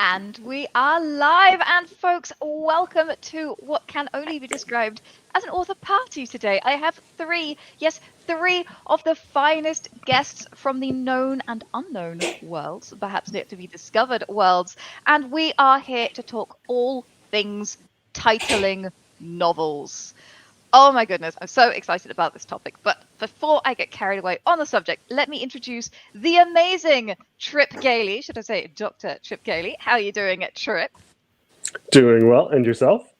And we are live. And folks, welcome to what can only be described as an author party today. I have three, yes, three of the finest guests from the known and unknown worlds, perhaps yet to be discovered worlds. And we are here to talk all things titling novels. Oh my goodness, I'm so excited about this topic. But before I get carried away on the subject, let me introduce the amazing Trip Galey. Should I say Dr. Trip Galey? How are you doing at Trip? Doing well, and yourself?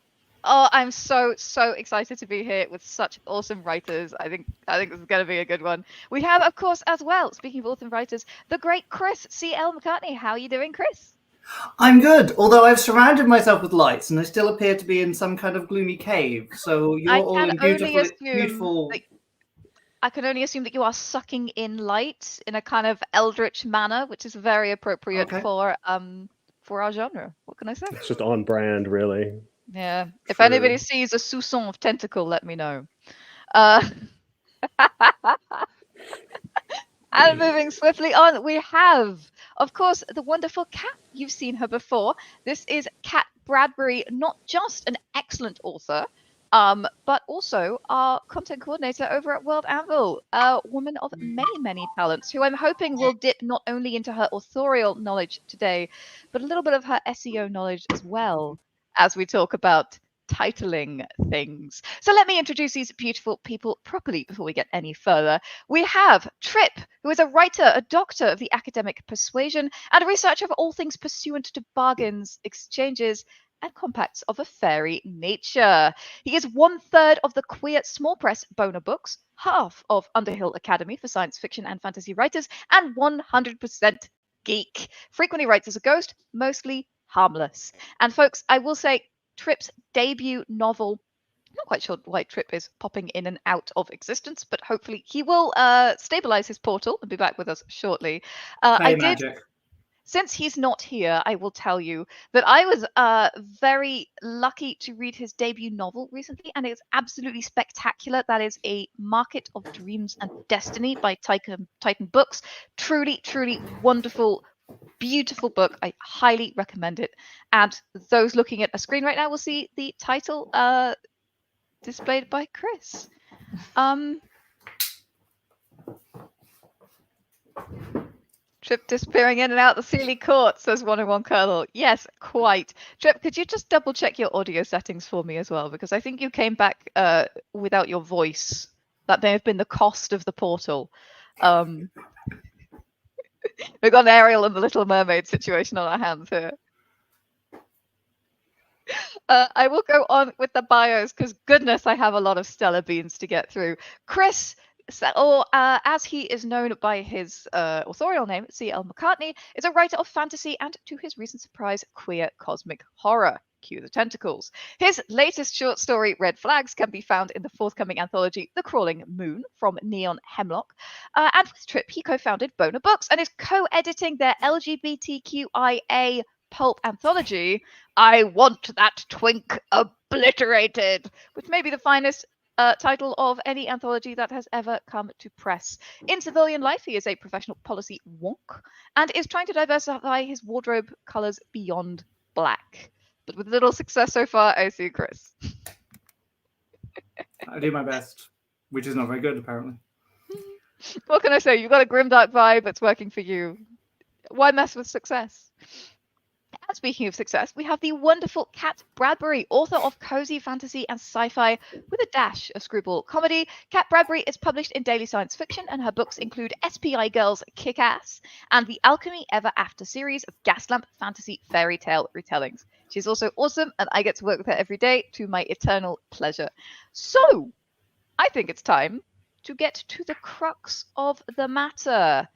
Oh, I'm so excited to be here with such awesome writers. I think this is going to be a good one. We have, of course, as well, speaking of awesome writers, the great Chris C.L. McCartney. How are you doing, Chris? I'm good, although I've surrounded myself with lights and I still appear to be in some kind of gloomy cave. So you're I all can in only beautiful, assume beautiful. that I can only assume that you are sucking in light in a kind of eldritch manner, which is very appropriate Okay. for our genre. What can I say? It's just on brand, really. Yeah. If Sure. anybody sees a soupçon of tentacle, let me know. Uh, and moving swiftly on, we have, of course, the wonderful Kat. You've seen her before. This is Kat Bradbury, not just an excellent author, but also our content coordinator over at World Anvil, a woman of many talents, who I'm hoping will dip not only into her authorial knowledge today, but a little bit of her SEO knowledge as well, as we talk about titling things. So let me introduce these beautiful people properly before we get any further. We have Trip, who is a writer, a doctor of the academic persuasion, and a researcher of all things pursuant to bargains, exchanges, and compacts of a fairy nature. He is 1/3 of the queer small press Boner Books, half of Underhill Academy for science fiction and fantasy writers, and 100% geek. Frequently writes as a ghost, mostly harmless. And folks, I will say Trip's debut novel. I'm not quite sure why Trip is popping in and out of existence, but hopefully he will stabilize his portal and be back with us shortly. I Fey did, magic. since he's not here, I will tell you that I was very lucky to read his debut novel recently, and it's absolutely spectacular. That is A Market of Dreams and Destiny by Titan Books. Truly wonderful, beautiful book. I highly recommend it. And those looking at a screen right now will see the title displayed by Chris. Trip disappearing in and out the Sealy Court, says 101 Colonel. Yes, quite. Trip, could you just double check your audio settings for me as well? Because I think you came back without your voice. That may have been the cost of the portal. We've got an Ariel and the Little Mermaid situation on our hands here. I will go on with the bios because goodness, I have a lot of stellar beans to get through. Chris, or as he is known by his authorial name, C.L. McCartney, is a writer of fantasy and, to his recent surprise, queer cosmic horror. Cue the tentacles. His latest short story, Red Flags, can be found in the forthcoming anthology, The Crawling Moon, from Neon Hemlock. And with Trip, he co-founded Boner Books and is co-editing their LGBTQIA pulp anthology, I Want That Twink Obliterated, which may be the finest title of any anthology that has ever come to press. In civilian life, he is a professional policy wonk and is trying to diversify his wardrobe colors beyond black. But with little success so far, I see Chris. I do my best, which is not very good, apparently. What can I say? You've got a grimdark vibe that's working for you. Why mess with success? And speaking of success, we have the wonderful Kat Bradbury, author of cozy fantasy and sci-fi with a dash of screwball comedy. Kat Bradbury is published in daily science fiction, and her books include SPI Girls Kick Ass and the Alchemy Ever After series of gaslamp fantasy fairy tale retellings. She's also awesome, and I get to work with her every day to my eternal pleasure. So, I think it's time to get to the crux of the matter.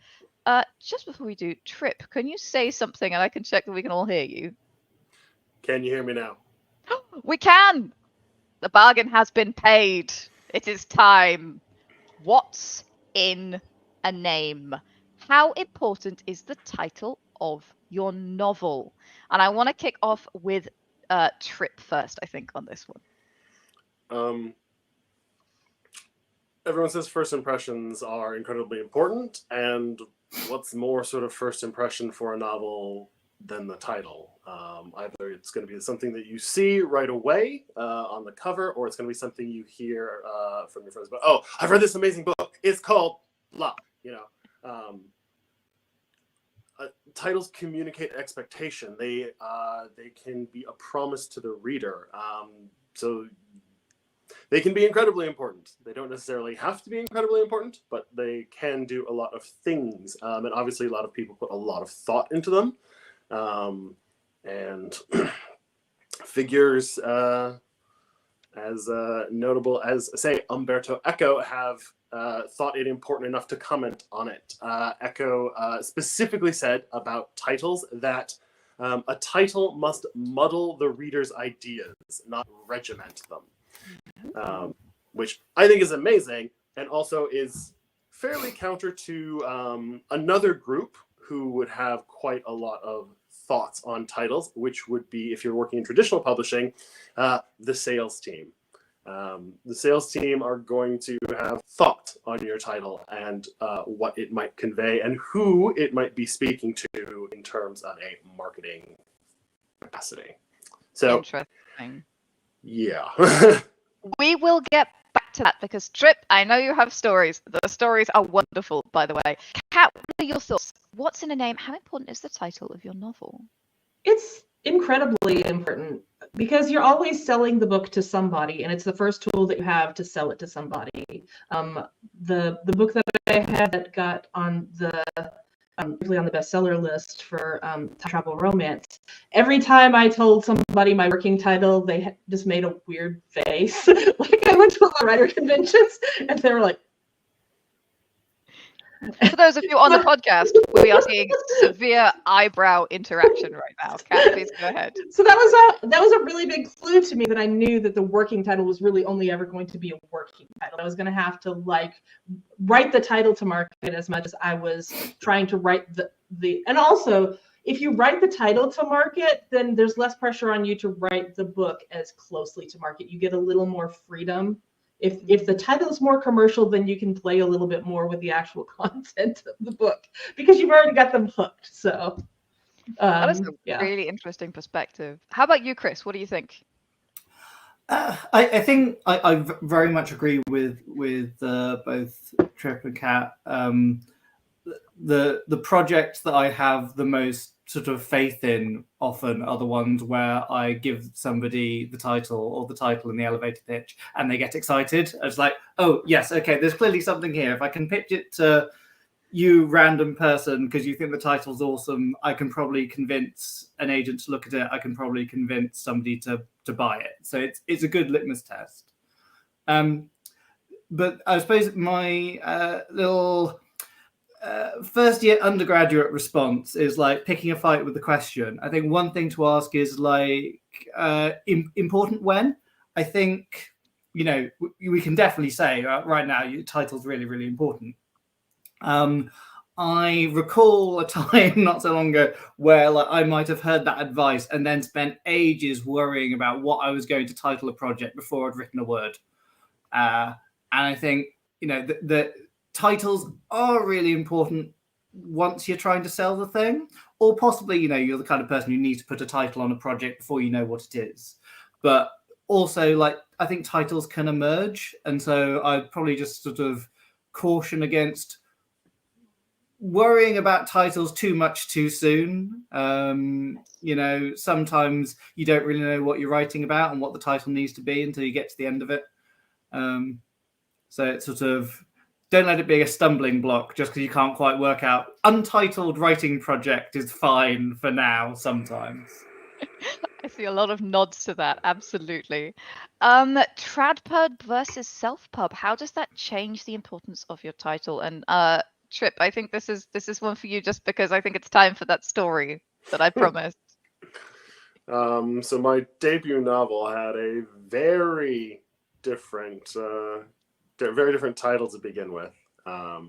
Just before we do, Trip, can you say something and I can check that we can all hear you? Can you hear me now? We can! The bargain has been paid. It is time. What's in a name? How important is the title of your novel? And I want to kick off with Trip first, I think, on this one. Everyone says first impressions are incredibly important, and what's more sort of first impression for a novel than the title. Either it's going to be something that you see right away on the cover, or it's going to be something you hear from your friends. But oh, I've read this amazing book. It's called blah. Titles communicate expectation. They can be a promise to the reader. So they can be incredibly important. They don't necessarily have to be incredibly important, but they can do a lot of things. And obviously, a lot of people put a lot of thought into them. And figures as notable as, say, Umberto Eco have thought it important enough to comment on it. Eco specifically said about titles that a title must muddle the reader's ideas, not regiment them, which I think is amazing, and also is fairly counter to another group who would have quite a lot of thoughts on titles, which would be, if you're working in traditional publishing, the sales team. The sales team are going to have thought on your title and what it might convey and who it might be speaking to in terms of a marketing capacity. So, interesting. Yeah. We will get back to that because Trip, I know you have stories. The stories are wonderful, by the way. Kat, what are your thoughts? What's in a name? How important is the title of your novel? It's incredibly important because you're always selling the book to somebody, and it's the first tool that you have to sell it to somebody. The book that I had that got on the usually on the bestseller list for travel romance. Every time I told somebody my working title, they just made a weird face. Like I went to a lot of writer conventions, and they were like. For those of you on the podcast, we are seeing severe eyebrow interaction right now. Kat, please go ahead. So that was a really big clue to me that I knew that the working title was really only ever going to be a working title. I was going to have to write the title to market as much as I was trying to write the and also if you write the title to market, then there's less pressure on you to write the book as closely to market. You get a little more freedom. If the title is more commercial, then you can play a little bit more with the actual content of the book because you've already got them hooked. So that is a really interesting perspective. How about you, Chris? What do you think? I think I very much agree with both Trip and Kat. The projects that I have the most sort of faith in often are the ones where I give somebody the title or the title in the elevator pitch and they get excited. It's like, oh yes, okay, there's clearly something here. If I can pitch it to you, random person, because you think the title's awesome, I can probably convince an agent to look at it. I can probably convince somebody to buy it. So it's a good litmus test. But I suppose my little first year undergraduate response is like picking a fight with the question. I think one thing to ask is like important when. I think, we can definitely say right now your title's really, really important. I recall a time not so long ago where I might have heard that advice and then spent ages worrying about what I was going to title a project before I'd written a word. And I think, the titles are really important once you're trying to sell the thing, or possibly, you're the kind of person who needs to put a title on a project before you know what it is. But also, I think titles can emerge. And so I'd probably just sort of caution against worrying about titles too much too soon. Sometimes you don't really know what you're writing about and what the title needs to be until you get to the end of it. So it's sort of, don't let it be a stumbling block just because you can't quite work out. Untitled writing project is fine for now sometimes. I see a lot of nods to that. Absolutely. Tradpub versus self-pub. How does that change the importance of your title? And Trip, I think this is one for you just because I think it's time for that story that I promised. So my debut novel had a very different title to begin with. A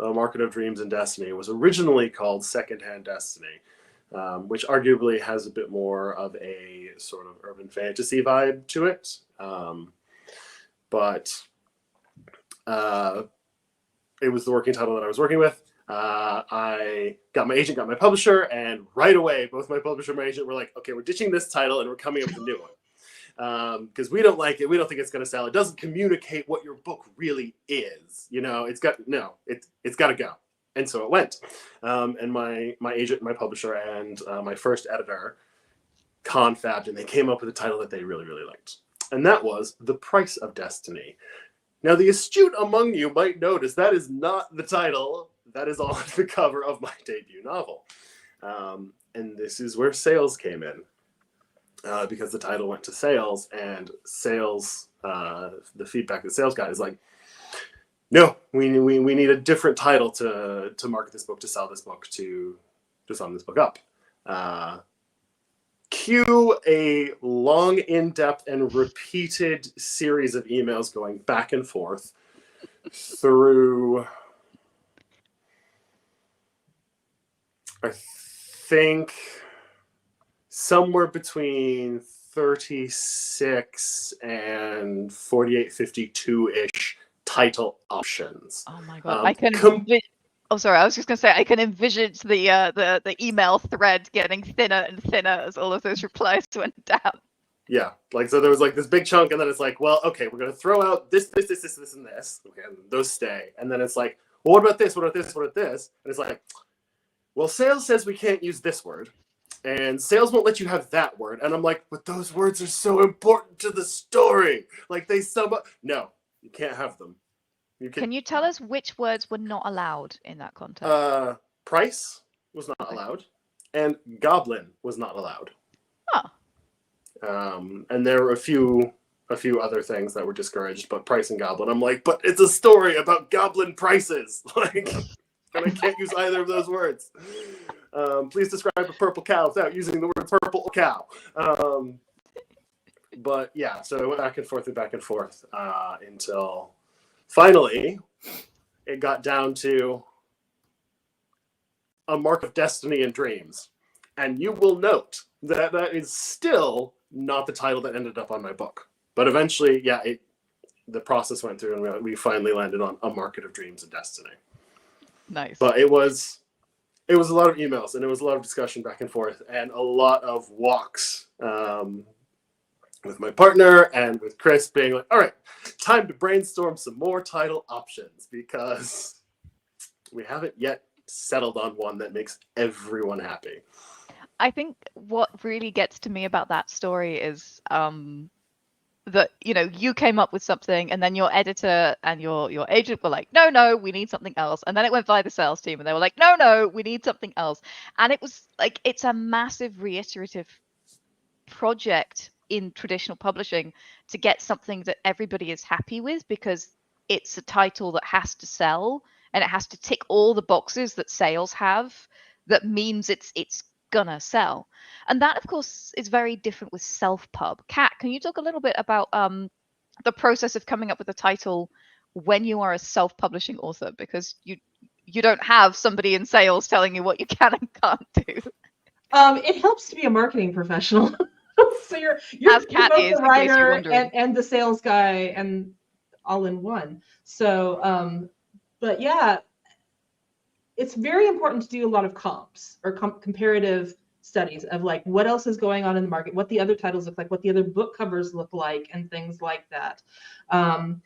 Market of Dreams and Destiny was originally called Secondhand Destiny, which arguably has a bit more of a sort of urban fantasy vibe to it. But it was the working title that I was working with. I got my agent, got my publisher, and right away, both my publisher and my agent were like, okay, we're ditching this title and we're coming up with a new one. Because we don't like it. We don't think it's going to sell. It doesn't communicate what your book really is. You know, it's got to go. And so it went. And my agent, my publisher, and my first editor confabbed, and they came up with a title that they really, really liked. And that was The Price of Destiny. Now, the astute among you might notice that is not the title. That is on the cover of my debut novel. And this is where sales came in. Because the title went to sales, and sales, the feedback that sales got is like, no, we need a different title to market this book, to sell this book, to sum this book up. Cue a long, in-depth, and repeated series of emails going back and forth through, I think, somewhere between 36 and 48, 52-ish title options. Oh my god! I can. Oh, sorry. I was just going to say I can envision the email thread getting thinner and thinner as all of those replies went down. Yeah, like, so there was like this big chunk, and then it's like, well, okay, we're going to throw out this, and this. Okay, and those stay. And then it's like, well, what about this? What about this? What about this? And it's like, well, sales says we can't use this word, and sales won't let you have that word. And I'm like, but those words are so important to the story. Like, they sum up. No, you can't have them. Can you tell us which words were not allowed in that context? Price was not allowed, and goblin was not allowed. Oh. And there were a few other things that were discouraged, but price and goblin. I'm like, but it's a story about goblin prices. Like, and I can't use either of those words. Please describe a purple cow without using the word purple cow. But yeah, so it went back and forth until finally it got down to A Mark of Destiny and Dreams. And you will note that that is still not the title that ended up on my book. But eventually, yeah, the process went through, and we finally landed on A Market of Dreams and Destiny. Nice. But it was a lot of emails, and it was a lot of discussion back and forth, and a lot of walks with my partner and with Chris, being like, all right, time to brainstorm some more title options, because we haven't yet settled on one that makes everyone happy. I think what really gets to me about that story is that, you know, you came up with something, and then your editor and your agent were like, no, we need something else. And then it went by the sales team, and they were like, no, we need something else. And it was like, it's a massive reiterative project in traditional publishing to get something that everybody is happy with, because it's a title that has to sell, and it has to tick all the boxes that sales have. That means it's gonna sell. And that, of course, is very different with self-pub. Kat, can you talk a little bit about the process of coming up with a title when you are a self-publishing author? Because you don't have somebody in sales telling you what you can and can't do. It helps to be a marketing professional. So you're both the writer and the sales guy, and all in one. So, but yeah, it's very important to do a lot of comps or comparative studies of like what else is going on in the market, what the other titles look like, what the other book covers look like, and things like that. I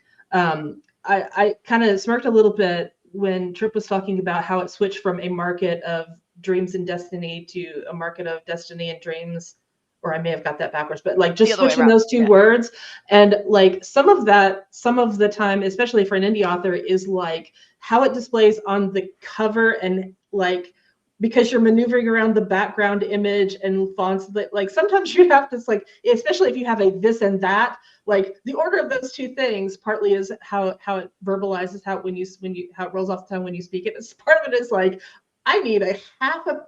kind of smirked a little bit when Trip was talking about how it switched from a market of dreams and destiny to a market of destiny and dreams, or I may have got that backwards, but like just switching those two words. And like some of the time, especially for an indie author, is like how it displays on the cover, and like, because you're maneuvering around the background image and fonts, that like sometimes you have to, like, especially if you have a this and that, like the order of those two things partly is how it verbalizes, how it rolls off the tongue when you speak it. It's part of it is like, I need a half a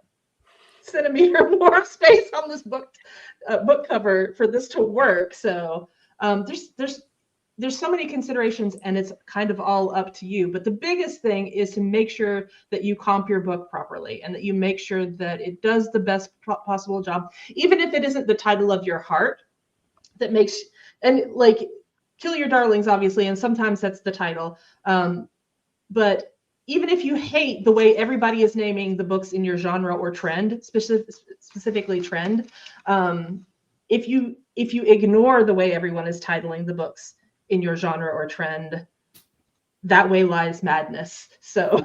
centimeter more of space on this book cover for this to work. So there's so many considerations, and it's kind of all up to you. But the biggest thing is to make sure that you comp your book properly, and that you make sure that it does the best possible job, even if it isn't the title of your heart. That makes, and like Kill Your Darlings, obviously, and sometimes that's the title. But even if you hate the way everybody is naming the books in your genre or trend, specifically trend, if you ignore the way everyone is titling the books in your genre or trend, that way lies madness. So,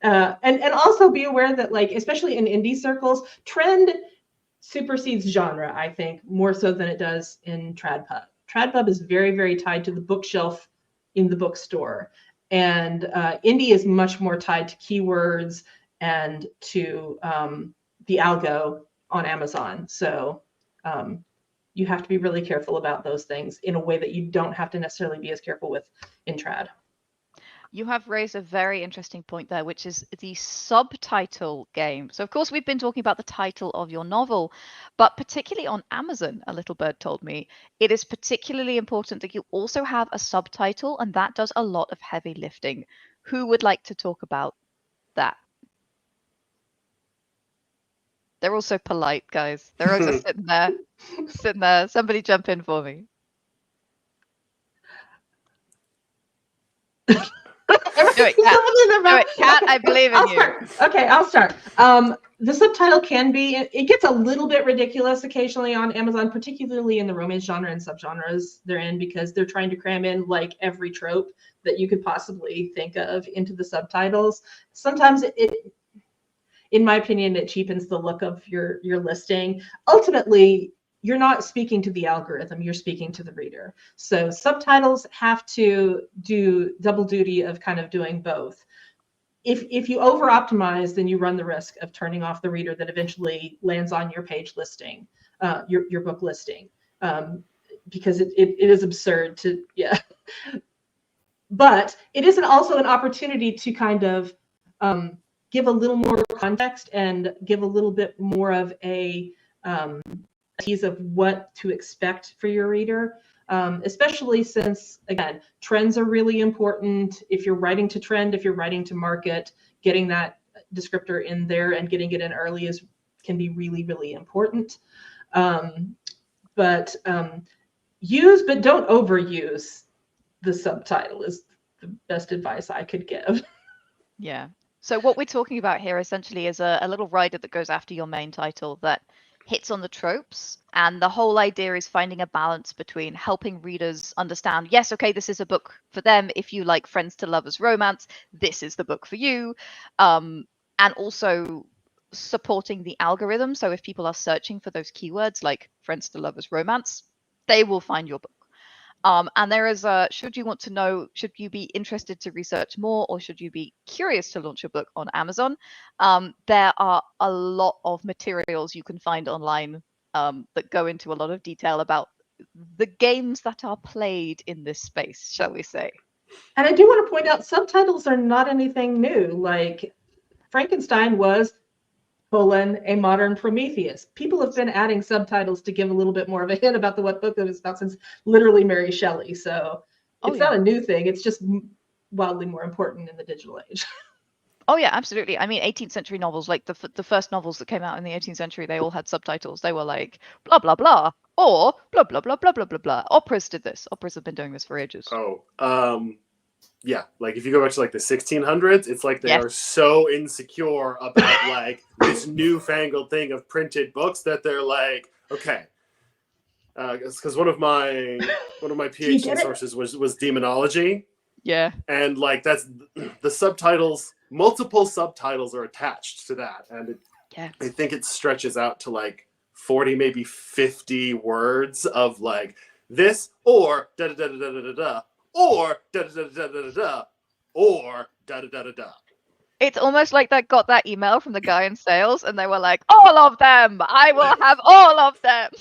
and also be aware that, like, especially in indie circles, trend supersedes genre, I think, more so than it does in TradPub. TradPub is very, very tied to the bookshelf in the bookstore. And indie is much more tied to keywords and to the algo on Amazon. So you have to be really careful about those things in a way that you don't have to necessarily be as careful with in trad. You have raised a very interesting point there, which is the subtitle game. So, of course, we've been talking about the title of your novel, but particularly on Amazon, a little bird told me, it is particularly important that you also have a subtitle, and that does a lot of heavy lifting. Who would like to talk about that? They're all so polite, guys. They're all just sitting there. Somebody jump in for me. Do it, Kat, I believe in you. Okay, I'll start. The subtitle can be, it gets a little bit ridiculous occasionally on Amazon, particularly in the romance genre and subgenres they're in, because they're trying to cram in like every trope that you could possibly think of into the subtitles. Sometimes it, in my opinion, it cheapens the look of your listing. Ultimately, you're not speaking to the algorithm, you're speaking to the reader. So subtitles have to do double duty of kind of doing both. If you over optimize, then you run the risk of turning off the reader that eventually lands on your page listing, your book listing, because it is absurd to, yeah. But it is also an opportunity to kind of give a little more context and give a little bit more of a tease of what to expect for your reader, especially since, again, trends are really important. If you're writing to trend, if you're writing to market, getting that descriptor in there and getting it in early can be really, really important. But use, but don't overuse the subtitle is the best advice I could give. Yeah. So what we're talking about here essentially is a little rider that goes after your main title that hits on the tropes, and the whole idea is finding a balance between helping readers understand, yes, okay, this is a book for them. If you like friends to lovers romance, this is the book for you, and also supporting the algorithm. So if people are searching for those keywords like friends to lovers romance, they will find your book. And there is a, should you want to know, should you be interested to research more, or should you be curious to launch your book on Amazon? There are a lot of materials you can find online that go into a lot of detail about the games that are played in this space, shall we say. And I do want to point out, subtitles are not anything new. Like Frankenstein was a modern Prometheus. People have been adding subtitles to give a little bit more of a hint about what book it was about since literally Mary Shelley. So it's not a new thing. It's just wildly more important in the digital age. Oh yeah, absolutely. I mean, 18th century novels, like the first novels that came out in the 18th century, they all had subtitles. They were like blah blah blah, or blah blah blah blah blah blah blah. Operas did this. Operas have been doing this for ages. Yeah, like if you go back to like the 1600s, it's like they are so insecure about like this newfangled thing of printed books that they're like, okay, because one of my PhD sources was demonology. Yeah, and like that's the subtitles. Multiple subtitles are attached to that, and I think it stretches out to like 40, maybe 50 words of like this or da da da da da da da. Or da da da da da da, or da da da da da. It's almost like they got that email from the guy in sales, and they were like, "All of them! I will have all of them."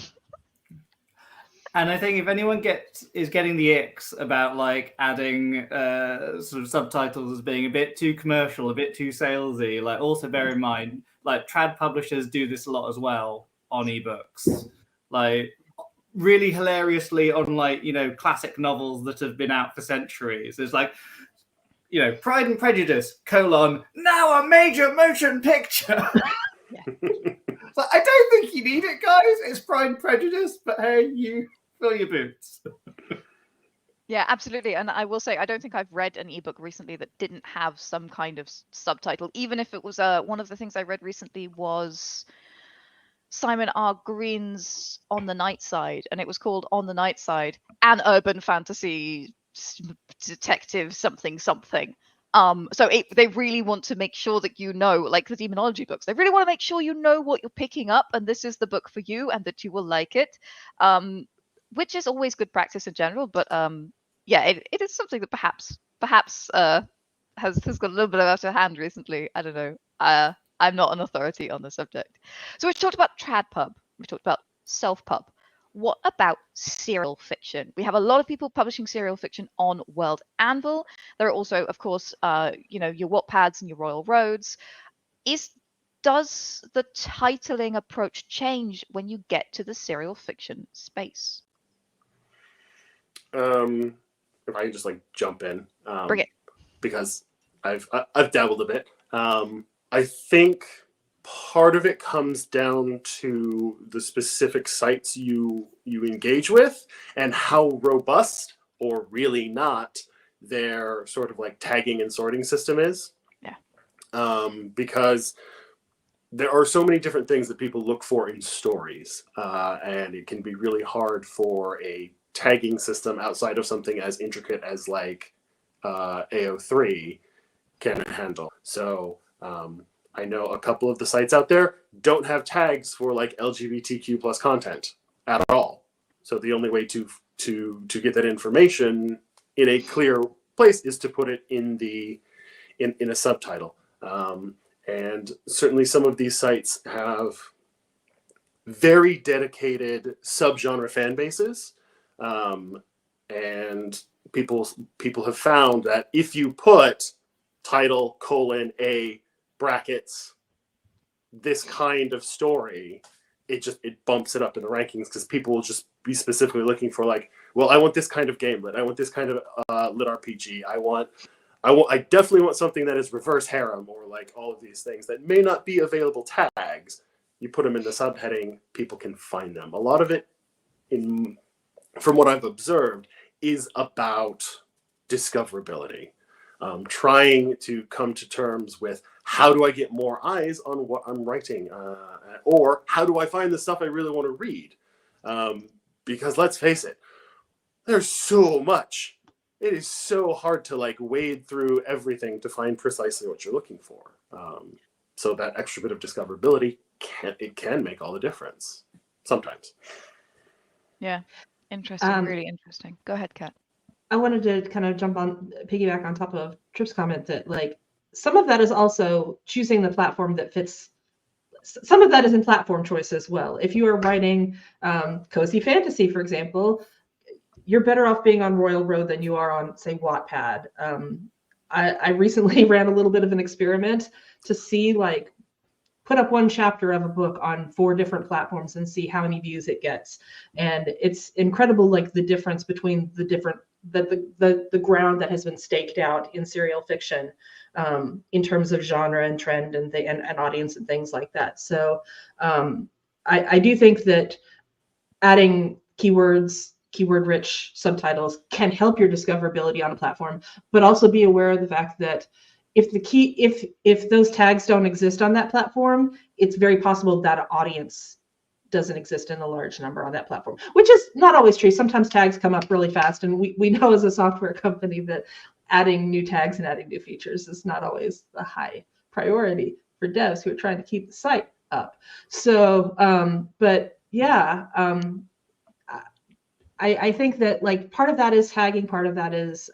And I think if anyone is getting the icks about like adding sort of subtitles as being a bit too commercial, a bit too salesy, like also bear in mind, like trad publishers do this a lot as well on ebooks, like. Really hilariously on like, you know, classic novels that have been out for centuries. There's like, you know, Pride and Prejudice, now a major motion picture. So I don't think you need it, guys. It's Pride and Prejudice, but hey, you fill your boots. Yeah, absolutely. And I will say, I don't think I've read an ebook recently that didn't have some kind of subtitle. Even if it was one of the things I read recently was Simon R. Green's On the Night Side, and it was called On the Night Side, an urban fantasy detective something something. So they really want to make sure that you know, like the demonology books, they really want to make sure you know what you're picking up, and this is the book for you, and that you will like it. Which is always good practice in general, but yeah, it is something that perhaps has got a little bit out of hand recently. I don't know. I'm not an authority on the subject. So we've talked about TradPub. We've talked about self-pub. What about serial fiction? We have a lot of people publishing serial fiction on World Anvil. There are also, of course, your Wattpads and your Royal Roads. Does the titling approach change when you get to the serial fiction space? If I can just like jump in, Bring it. because I've dabbled a bit. I think part of it comes down to the specific sites you engage with and how robust or really not their sort of like tagging and sorting system is. Yeah. Because there are so many different things that people look for in stories, and it can be really hard for a tagging system outside of something as intricate as like AO3 can handle. So I know a couple of the sites out there don't have tags for like LGBTQ plus content at all. So the only way to get that information in a clear place is to put it in a subtitle. And certainly some of these sites have very dedicated subgenre fan bases. And people have found that if you put title :A brackets this kind of story, it bumps it up in the rankings, because people will just be specifically looking for like, well, I want this kind of game lit, I want this kind of lit RPG, I definitely want something that is reverse harem, or like all of these things that may not be available tags. You put them in the subheading, people can find them. A lot of it, from what I've observed, is about discoverability. Trying to come to terms with, how do I get more eyes on what I'm writing? Or how do I find the stuff I really want to read? Because let's face it, there's so much. It is so hard to like wade through everything to find precisely what you're looking for. So that extra bit of discoverability can make all the difference sometimes. Yeah, interesting. Really interesting. Go ahead, Kat. I wanted to kind of piggyback on top of Trip's comment that like some of that is also choosing the platform that fits. Some of that is in platform choice as well. If you are writing cozy fantasy, for example, you're better off being on Royal Road than you are on, say, Wattpad. I recently ran a little bit of an experiment to see, like, put up one chapter of a book on 4 different platforms and see how many views it gets. And it's incredible, like the difference between the different, the ground that has been staked out in serial fiction in terms of genre and trend and audience and things like that. So I do think that adding keyword-rich subtitles can help your discoverability on a platform, but also be aware of the fact that if those tags don't exist on that platform, it's very possible that an audience doesn't exist in a large number on that platform, which is not always true. Sometimes tags come up really fast, and we know as a software company that adding new tags and adding new features is not always a high priority for devs who are trying to keep the site up. So, but yeah, I think that like part of that is tagging, part of that is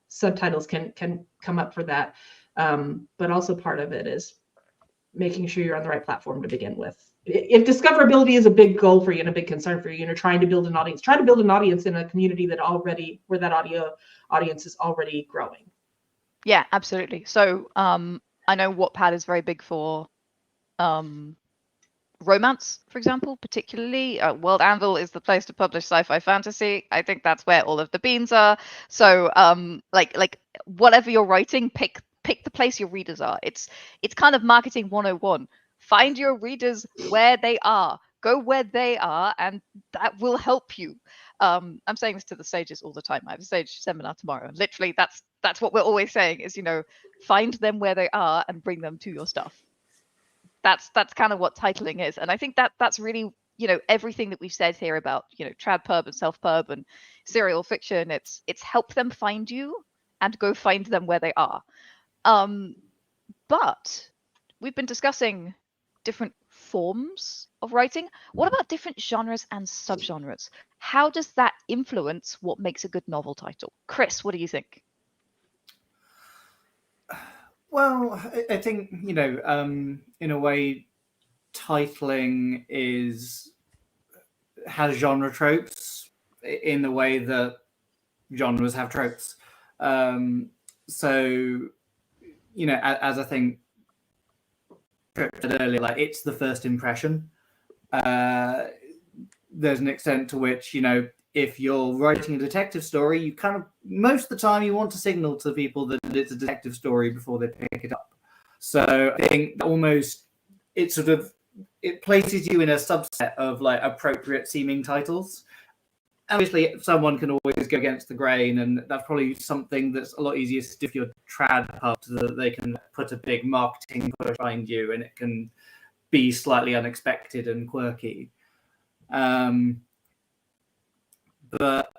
subtitles can come up for that, but also part of it is making sure you're on the right platform to begin with. If discoverability is a big goal for you and a big concern for you, and you're trying to build an audience, try to build an audience in a community where that audience is already growing. Yeah, absolutely. So I know Wattpad is very big for romance, for example, particularly. World Anvil is the place to publish sci-fi fantasy. I think that's where all of the beans are. So like whatever you're writing, pick the place your readers are. It's kind of marketing 101. Find your readers where they are. Go where they are, and that will help you. I'm saying this to the stages all the time. I have a stage seminar tomorrow, and literally that's what we're always saying is, find them where they are and bring them to your stuff. That's kind of what titling is, and I think that's really, everything that we've said here about, trad pub and self pub and serial fiction. It's help them find you and go find them where they are. But we've been discussing different forms of writing. What about different genres and subgenres? How does that influence what makes a good novel title? Chris, what do you think? Well, I think, in a way, titling has genre tropes in the way that genres have tropes. So, as I think Trip said earlier, like, it's the first impression. There's an extent to which, if you're writing a detective story, you kind of, most of the time, you want to signal to people that it's a detective story before they pick it up. So I think almost it places you in a subset of like appropriate seeming titles. Obviously, someone can always go against the grain, and that's probably something that's a lot easier to do if you're trad pub, so that they can put a big marketing push behind you, and it can be slightly unexpected and quirky. But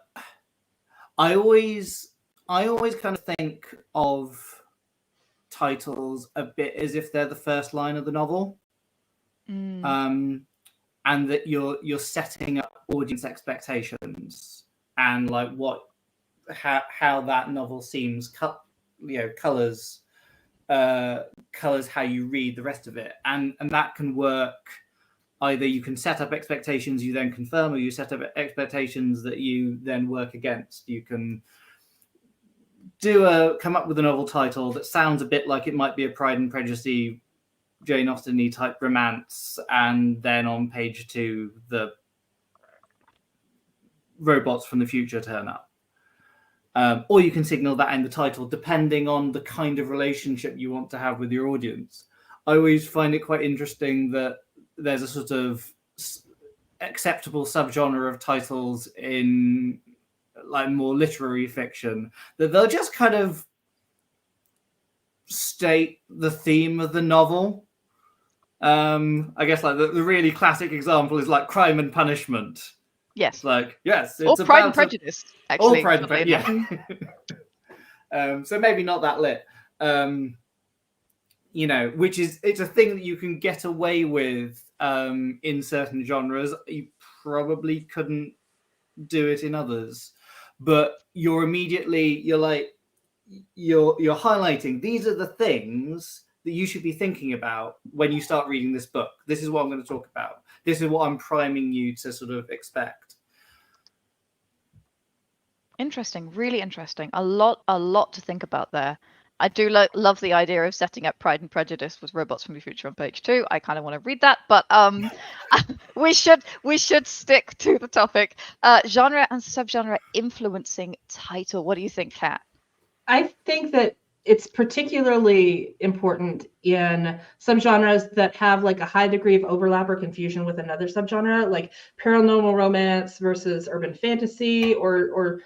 I always kind of think of titles a bit as if they're the first line of the novel, and that you're setting up audience expectations and like how that novel seems, colors how you read the rest of it, and that can work. Either you can set up expectations you then confirm, or you set up expectations that you then work against. You can come up with a novel title that sounds a bit like it might be a Pride and Prejudice, Jane Austen-y type romance, and then on page 2, the robots from the future turn up. Or you can signal that in the title, depending on the kind of relationship you want to have with your audience. I always find it quite interesting that there's a sort of acceptable subgenre of titles in like more literary fiction that they'll just kind of state the theme of the novel. I guess like the really classic example is like Crime and Punishment. Yes. Like, yes. It's or Pride and Prejudice, actually. Or Pride and Prejudice, yeah. So maybe not that lit. Which it's a thing that you can get away with in certain genres. You probably couldn't do it in others, but you're highlighting these are the things that you should be thinking about when you start reading this book. This is what I'm going to talk about. This is what I'm priming you to sort of expect. Interesting, really interesting. A lot to think about there. I do love the idea of setting up Pride and Prejudice with robots from the future on page 2. I kind of want to read that, but we should stick to the topic. Genre and subgenre influencing title. What do you think, Kat? I think that it's particularly important in some genres that have like a high degree of overlap or confusion with another subgenre, like paranormal romance versus urban fantasy, or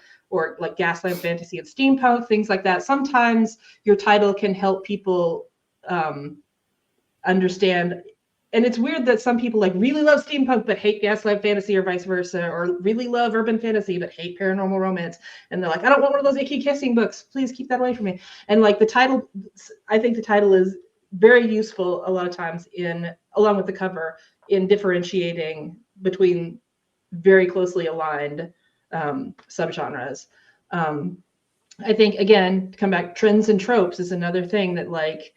like gaslight fantasy and steampunk, things like that. Sometimes your title can help people understand. And it's weird that some people like really love steampunk but hate gaslight fantasy, or vice versa, or really love urban fantasy but hate paranormal romance. And they're like, I don't want one of those icky kissing books. Please keep that away from me. And like the title, I think the title is very useful a lot of times along with the cover, in differentiating between very closely aligned subgenres. I think, again, to come back, trends and tropes is another thing that like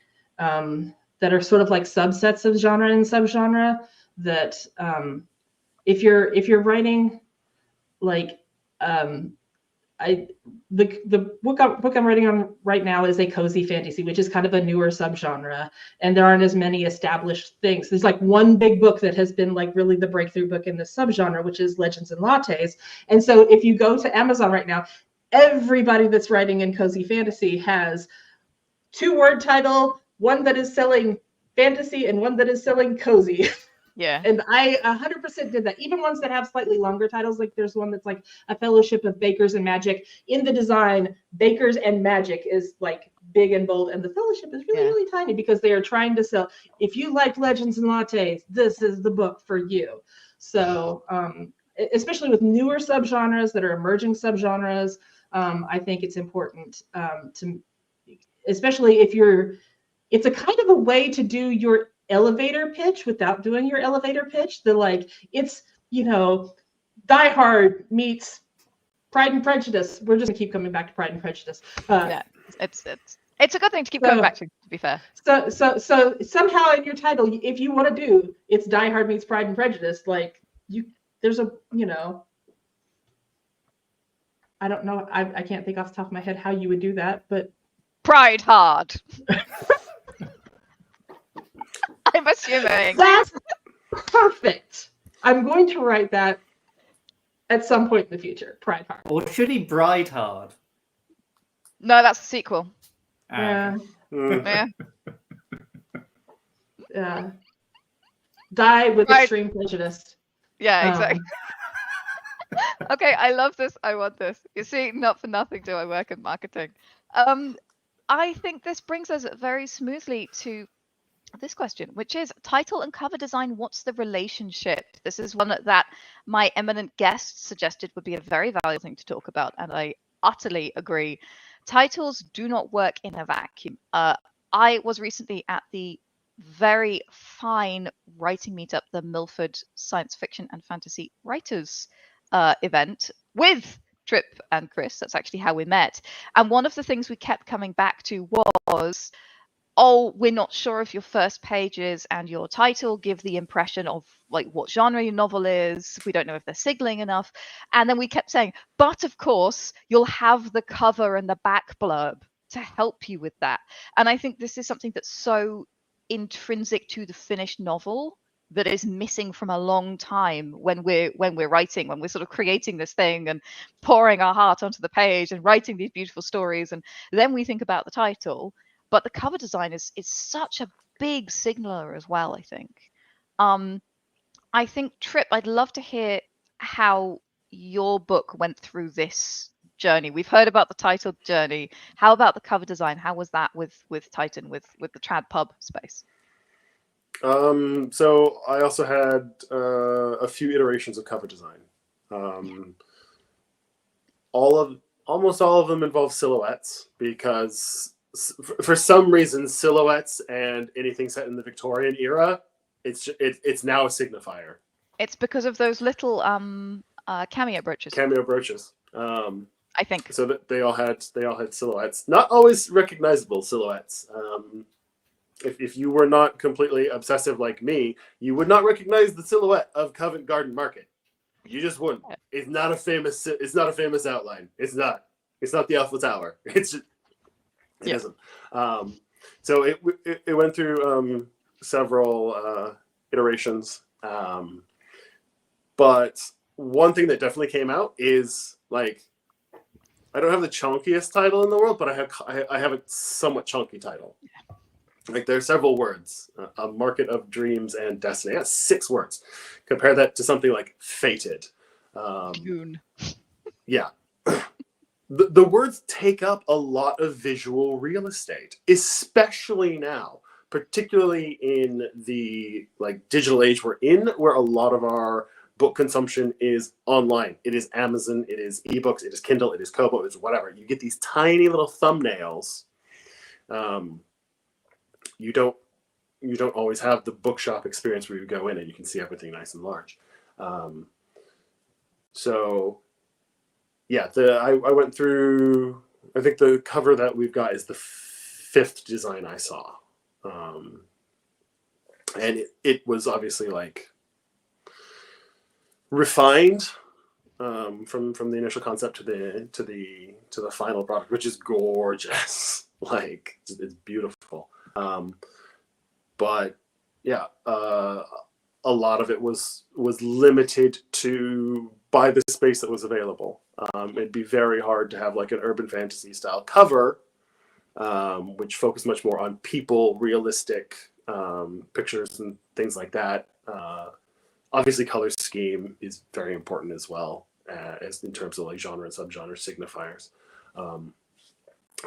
that are sort of like subsets of genre and subgenre that if you're writing like the book I'm writing on right now is a cozy fantasy, which is kind of a newer subgenre, and there aren't as many established things. There's like one big book that has been like really the breakthrough book in this subgenre, which is Legends and Lattes. And so if you go to Amazon right now, everybody that's writing in cozy fantasy has 2-word title, one that is selling fantasy and one that is selling cozy. Yeah. And I 100% did that. Even ones that have slightly longer titles, like there's one that's like a Fellowship of Bakers and Magic. In the design, Bakers and Magic is like big and bold, and the Fellowship is really, really tiny because they are trying to sell. If you like Legends and Lattes, this is the book for you. So, especially with newer subgenres that are emerging subgenres, I think it's important to, especially if you're, it's a kind of a way to do your elevator pitch without doing your elevator pitch. The like, it's, Die Hard meets Pride and Prejudice. We're just gonna keep coming back to Pride and Prejudice. Yeah, it's a good thing to keep coming back to be fair. So somehow in your title, if you want to do it's Die Hard meets Pride and Prejudice, like there's a, I don't know, I can't think off the top of my head how you would do that, but Pride hard. I'm assuming. That's perfect. I'm going to write that at some point in the future. Pride hard. Or should he bride hard? No, that's the sequel. Yeah. Yeah. Yeah. Die with extreme prejudice. Yeah, exactly. Okay, I love this. I want this. You see, not for nothing do I work in marketing. I think this brings us very smoothly to this question, which is title and cover design. What's the relationship? This is one that my eminent guest suggested would be a very valuable thing to talk about, and I utterly agree. Titles do not work in a vacuum. I was recently at the very fine writing meetup, the Milford Science Fiction and Fantasy Writers event with Trip and Chris. That's actually how we met. And one of the things we kept coming back to was, oh, we're not sure if your first pages and your title give the impression of like what genre your novel is. We don't know if they're signaling enough. And then we kept saying, but of course, you'll have the cover and the back blurb to help you with that. And I think this is something that's so intrinsic to the finished novel that is missing from a long time when we're writing, when we're sort of creating this thing and pouring our heart onto the page and writing these beautiful stories. And then we think about the title. But the cover design is such a big signaler as well, I think. I think, Trip, I'd love to hear how your book went through this journey. We've heard about the title journey. How about the cover design? How was that with Titan, with the Trad Pub space? So I also had a few iterations of cover design. Almost all of them involve silhouettes because for some reason, silhouettes and anything set in the Victorian era, it's now a signifier. It's because of those little cameo brooches. Cameo brooches. I think so that they all had silhouettes, not always recognizable silhouettes. If you were not completely obsessive like me, you would not recognize the silhouette of Covent Garden Market. You just wouldn't. It's not a famous outline. It's not the Eiffel Tower. It isn't. So it went through several iterations. But one thing that definitely came out is like, I don't have the chunkiest title in the world, but I have a somewhat chunky title. Like there are several words, a market of dreams and destiny. That's 6 words. Compare that to something like fated. Dune. Yeah. The words take up a lot of visual real estate, especially now, particularly in the like digital age we're in, where a lot of our book consumption is online. It is Amazon, it is ebooks, it is Kindle, it is Kobo, it is whatever. You get these tiny little thumbnails. You don't always have the bookshop experience where you go in and you can see everything nice and large. So yeah, I went through, I think the cover that we've got is the 5th design I saw. And it was obviously like refined from the initial concept to the final product, which is gorgeous. Like it's beautiful. But yeah, a lot of it was limited to by the space that was available. It'd be very hard to have like an urban fantasy style cover, which focused much more on people, realistic pictures and things like that. Obviously, color scheme is very important as well, as in terms of like genre and subgenre signifiers.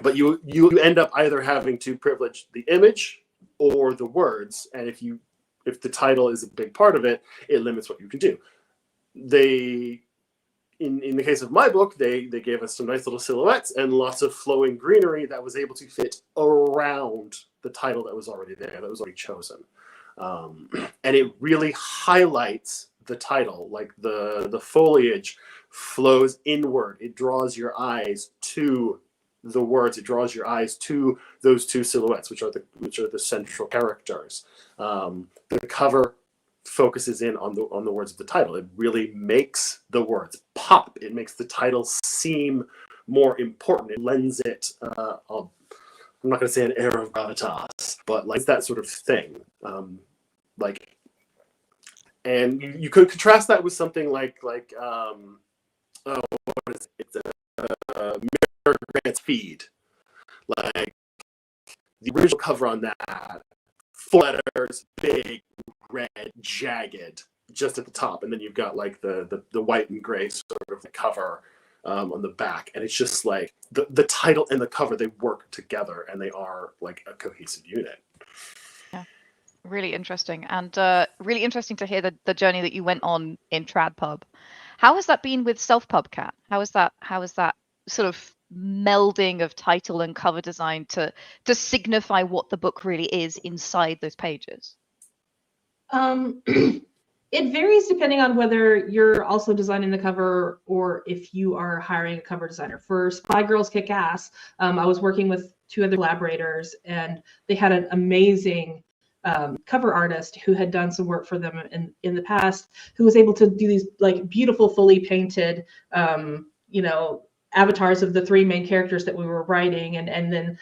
But you end up either having to privilege the image or the words, and if the title is a big part of it, it limits what you can do. In the case of my book, they gave us some nice little silhouettes and lots of flowing greenery that was able to fit around the title that was already there, that was already chosen. And it really highlights the title, like the foliage flows inward. It draws your eyes to the words. It draws your eyes to those two silhouettes, which are the central characters. The cover focuses in on the words of the title. It really makes the words pop. It makes the title seem more important. It lends it I'm not going to say an air of gravitas, but like that sort of thing. And you could contrast that with something like what is it? It's Mary Grant's Feed. Like the original cover on that, 4 letters, big, red, jagged, just at the top, and then you've got like the white and gray sort of cover on the back, and it's just like the title and the cover, they work together and they are like a cohesive unit. Yeah, really interesting, and really interesting to hear the journey that you went on in Trad Pub. How has that been with Self Pub, Kat? How is that sort of melding of title and cover design to signify what the book really is inside those pages? It varies depending on whether you're also designing the cover or if you are hiring a cover designer. For Spy Girls Kick Ass, I was working with 2 other collaborators, and they had an amazing cover artist who had done some work for them in the past, who was able to do these like beautiful, fully painted, avatars of the 3 main characters that we were writing, and then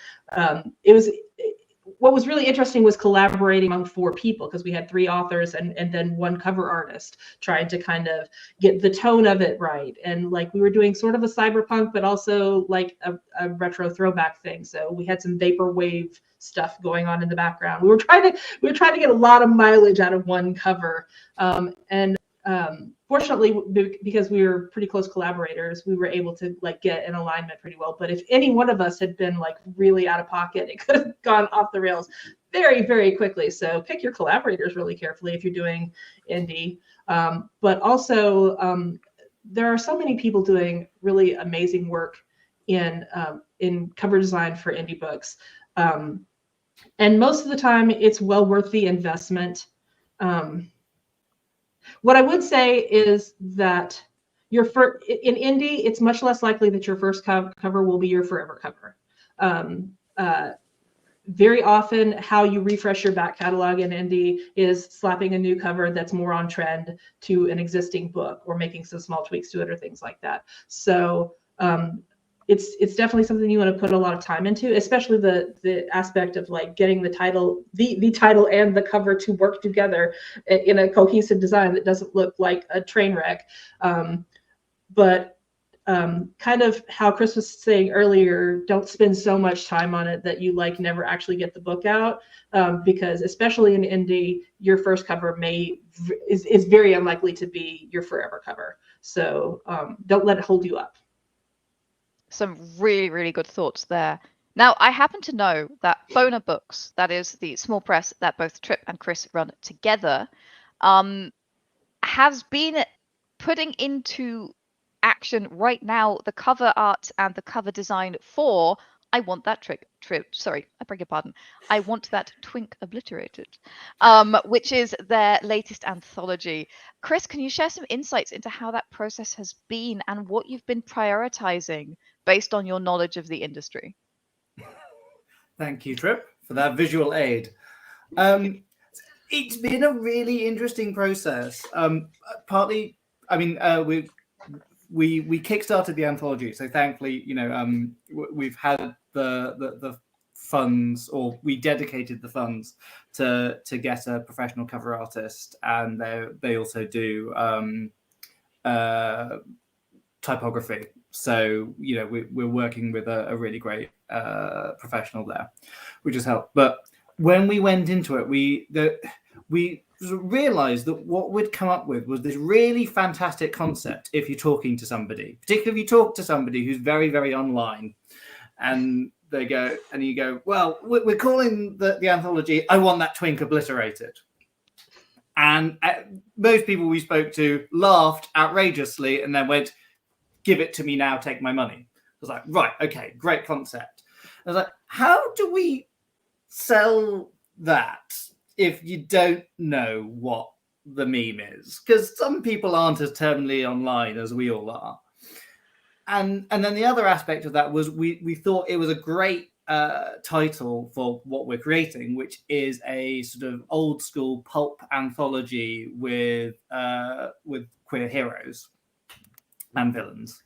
what was really interesting was collaborating among 4 people, because we had 3 authors and then 1 cover artist trying to kind of get the tone of it right. And like we were doing sort of a cyberpunk, but also like a retro throwback thing. So we had some vaporwave stuff going on in the background. We were trying to get a lot of mileage out of 1 cover. Fortunately, because we were pretty close collaborators, we were able to like get an alignment pretty well. But if any one of us had been like really out of pocket, it could have gone off the rails very, very quickly. So pick your collaborators really carefully if you're doing indie. But also, there are so many people doing really amazing work in cover design for indie books, and most of the time, it's well worth the investment. What I would say is that in indie, it's much less likely that your first cover will be your forever cover. Very often, how you refresh your back catalog in indie is slapping a new cover that's more on trend to an existing book, or making some small tweaks to it, or things like that. So it's definitely something you want to put a lot of time into, especially the aspect of like getting the title and the cover to work together in a cohesive design that doesn't look like a train wreck. But kind of how Chris was saying earlier, don't spend so much time on it that you like never actually get the book out, because especially in indie, your first cover is very unlikely to be your forever cover. So don't let it hold you up. Some really, really good thoughts there. Now, I happen to know that Bona Books, that is the small press that both Trip and Chris run together, has been putting into action right now the cover art and the cover design for I Want That Sorry, I beg your pardon. I Want That Twink Obliterated, which is their latest anthology. Chris, can you share some insights into how that process has been and what you've been prioritizing based on your knowledge of the industry? Thank you, Trip, for that visual aid. It's been a really interesting process. Partly, I mean, we kickstarted the anthology, so thankfully, we've had the funds, or we dedicated the funds to get a professional cover artist, and they also do typography. So we're working with a really great professional there, which has helped. But when we went into it, we realized that what we'd come up with was this really fantastic concept if you're talking to somebody, particularly if you talk to somebody who's very, very online, and they go, and you go, well, we're calling the anthology I Want That Twink Obliterated. And most people we spoke to laughed outrageously and then went, give it to me now, take my money. I was like, right, okay, great concept. I was like, how do we sell that if you don't know what the meme is? Because some people aren't as terminally online as we all are. And then the other aspect of that was we thought it was a great title for what we're creating, which is a sort of old school pulp anthology with queer heroes and villains.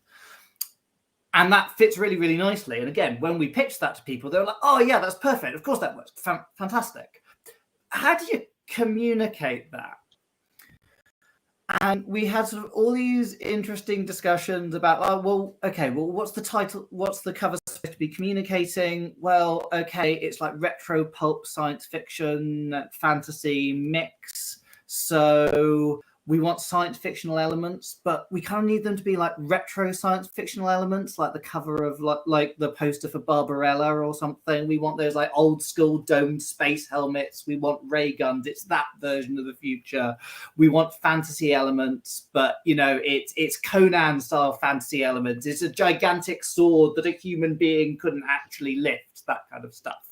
And that fits really, really nicely. And again, when we pitched that to people, they were like, oh yeah, that's perfect. Of course that works. Fantastic. How do you communicate that? And we had sort of all these interesting discussions about, oh, well, okay, well, what's the title? What's the cover supposed to be communicating? Well, okay, it's like retro pulp science fiction, fantasy mix. So we want science fictional elements, but we kind of need them to be like retro science fictional elements, like the cover of like the poster for Barbarella or something. We want those like old school domed space helmets. We want ray guns. It's that version of the future. We want fantasy elements, but you know, it's Conan style fantasy elements. It's a gigantic sword that a human being couldn't actually lift, that kind of stuff.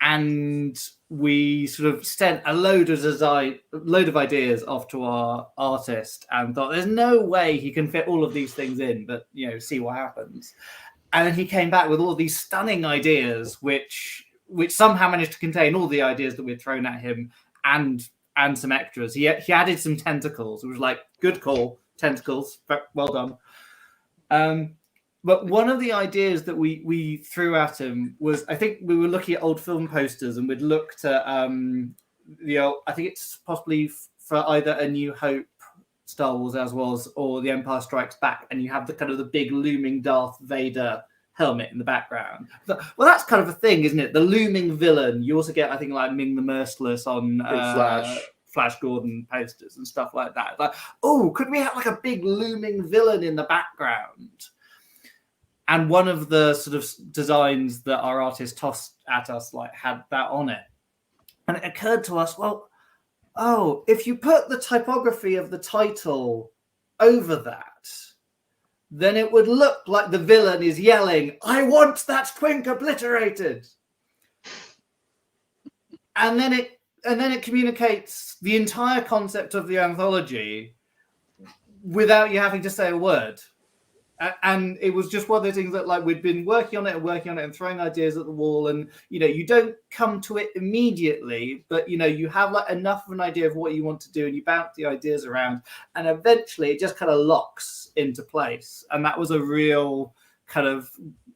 And we sort of sent a load of ideas off to our artist and thought, there's no way he can fit all of these things in, but you know, see what happens. And then he came back with all these stunning ideas, which somehow managed to contain all the ideas that we'd thrown at him and some extras. He added some tentacles. It was like, good call, tentacles, well done. But one of the ideas that we threw at him was, I think we were looking at old film posters and we'd looked at I think it's possibly for either A New Hope, Star Wars as was, or The Empire Strikes Back, and you have the kind of the big looming Darth Vader helmet in the background. Well, that's kind of a thing, isn't it? The looming villain. You also get, I think, like Ming the Merciless on Flash Gordon posters and stuff like that. Like, oh, could we have like a big looming villain in the background? And one of the sort of designs that our artist tossed at us like had that on it. And it occurred to us, well, oh, if you put the typography of the title over that, then it would look like the villain is yelling, I want that twink obliterated. And then it communicates the entire concept of the anthology without you having to say a word. And it was just one of those things that like we'd been working on it and throwing ideas at the wall, and you know, you don't come to it immediately, but you know, you have like enough of an idea of what you want to do and you bounce the ideas around, and eventually it just kind of locks into place. And that was a real kind of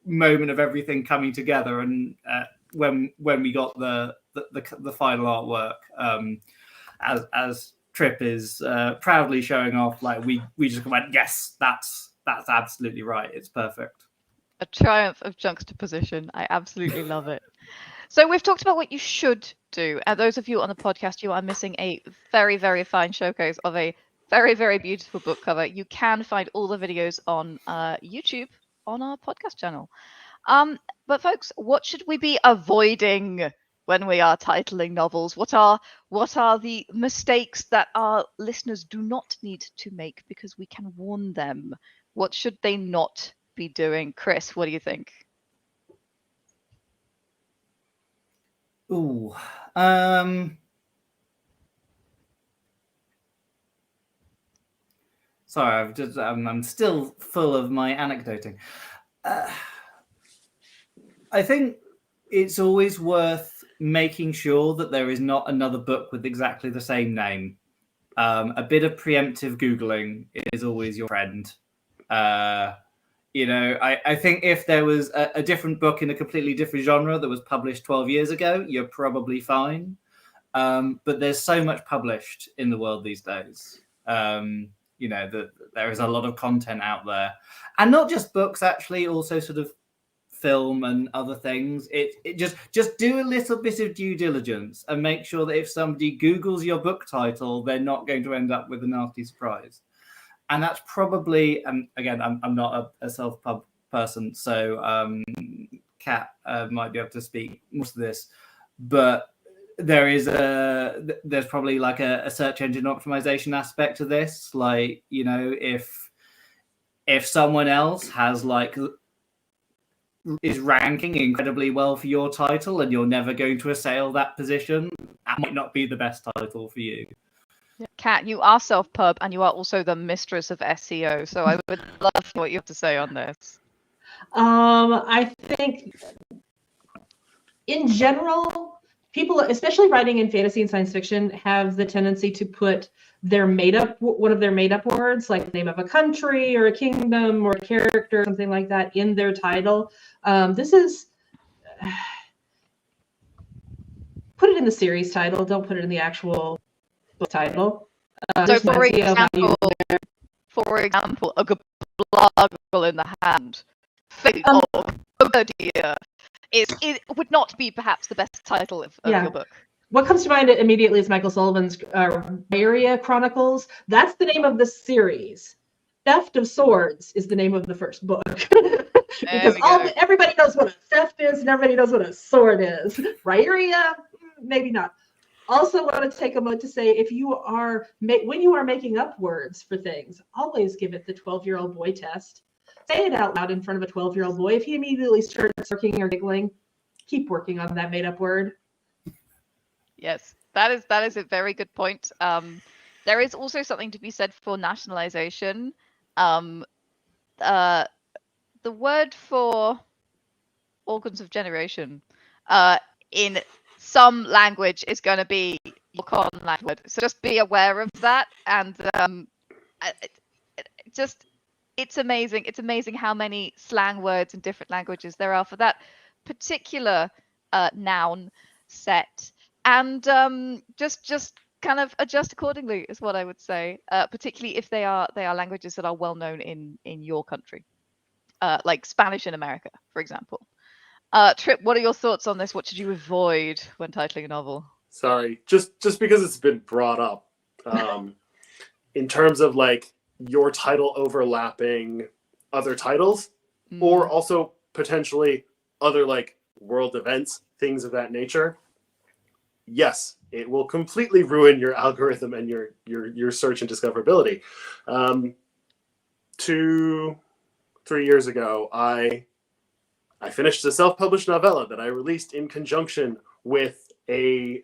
moment of everything coming together. And when we got the final artwork, as Trip is proudly showing off, like we just went, yes, that's absolutely right. It's perfect. A triumph of juxtaposition. I absolutely love it. So we've talked about what you should do. And those of you on the podcast, you are missing a very, very fine showcase of a very, very beautiful book cover. You can find all the videos on YouTube on our podcast channel. But folks, what should we be avoiding when we are titling novels? What are the mistakes that our listeners do not need to make because we can warn them? What should they not be doing? Chris, what do you think? Ooh. Sorry, I'm still full of my anecdoting. I think it's always worth making sure that there is not another book with exactly the same name. A bit of preemptive Googling is always your friend. You know, I think if there was a different book in a completely different genre that was published 12 years ago, you're probably fine. But there's so much published in the world these days. You know, that there is a lot of content out there. And not just books, actually, also sort of film and other things. It just do a little bit of due diligence and make sure that if somebody Googles your book title, they're not going to end up with a nasty surprise. And that's probably, again, I'm not a self-pub person, so Kat might be able to speak most of this, but there's probably like a search engine optimization aspect to this. Like, you know, if someone else has is ranking incredibly well for your title and you're never going to assail that position, that might not be the best title for you. Kat, you are self-pub and you are also the mistress of SEO, so I would love what you have to say on this. I think in general, people, especially writing in fantasy and science fiction, have the tendency to put one of their made-up words, like the name of a country or a kingdom or a character, something like that, in their title. This is put it in the series title. Don't put it in the actual book title. So, for example, a Gablaggle in the hand, fate of Bogadia, it would not be perhaps the best title of your book. What comes to mind immediately is Michael Sullivan's Area Chronicles. That's the name of the series. Theft of Swords is the name of the first book. Because everybody knows what a theft is and everybody knows what a sword is. Area, maybe not. Also want to take a moment to say, if you are when you are making up words for things, always give it the 12-year-old boy test. Say it out loud in front of a 12-year-old boy. If he immediately starts smirking or giggling, keep working on that made-up word. Yes, that is a very good point. There is also something to be said for nationalization. The word for organs of generation in some language is going to be your common language. So just be aware of that. And it's amazing. It's amazing how many slang words in different languages there are for that particular noun set. And just kind of adjust accordingly is what I would say, particularly if they are languages that are well known in your country, like Spanish in America, for example. Trip, what are your thoughts on this? What should you avoid when titling a novel? Sorry, just because it's been brought up, in terms of like your title overlapping other titles, or also potentially other like world events, things of that nature. Yes, it will completely ruin your algorithm and your search and discoverability. 2-3 years ago, I finished a self-published novella that I released in conjunction with a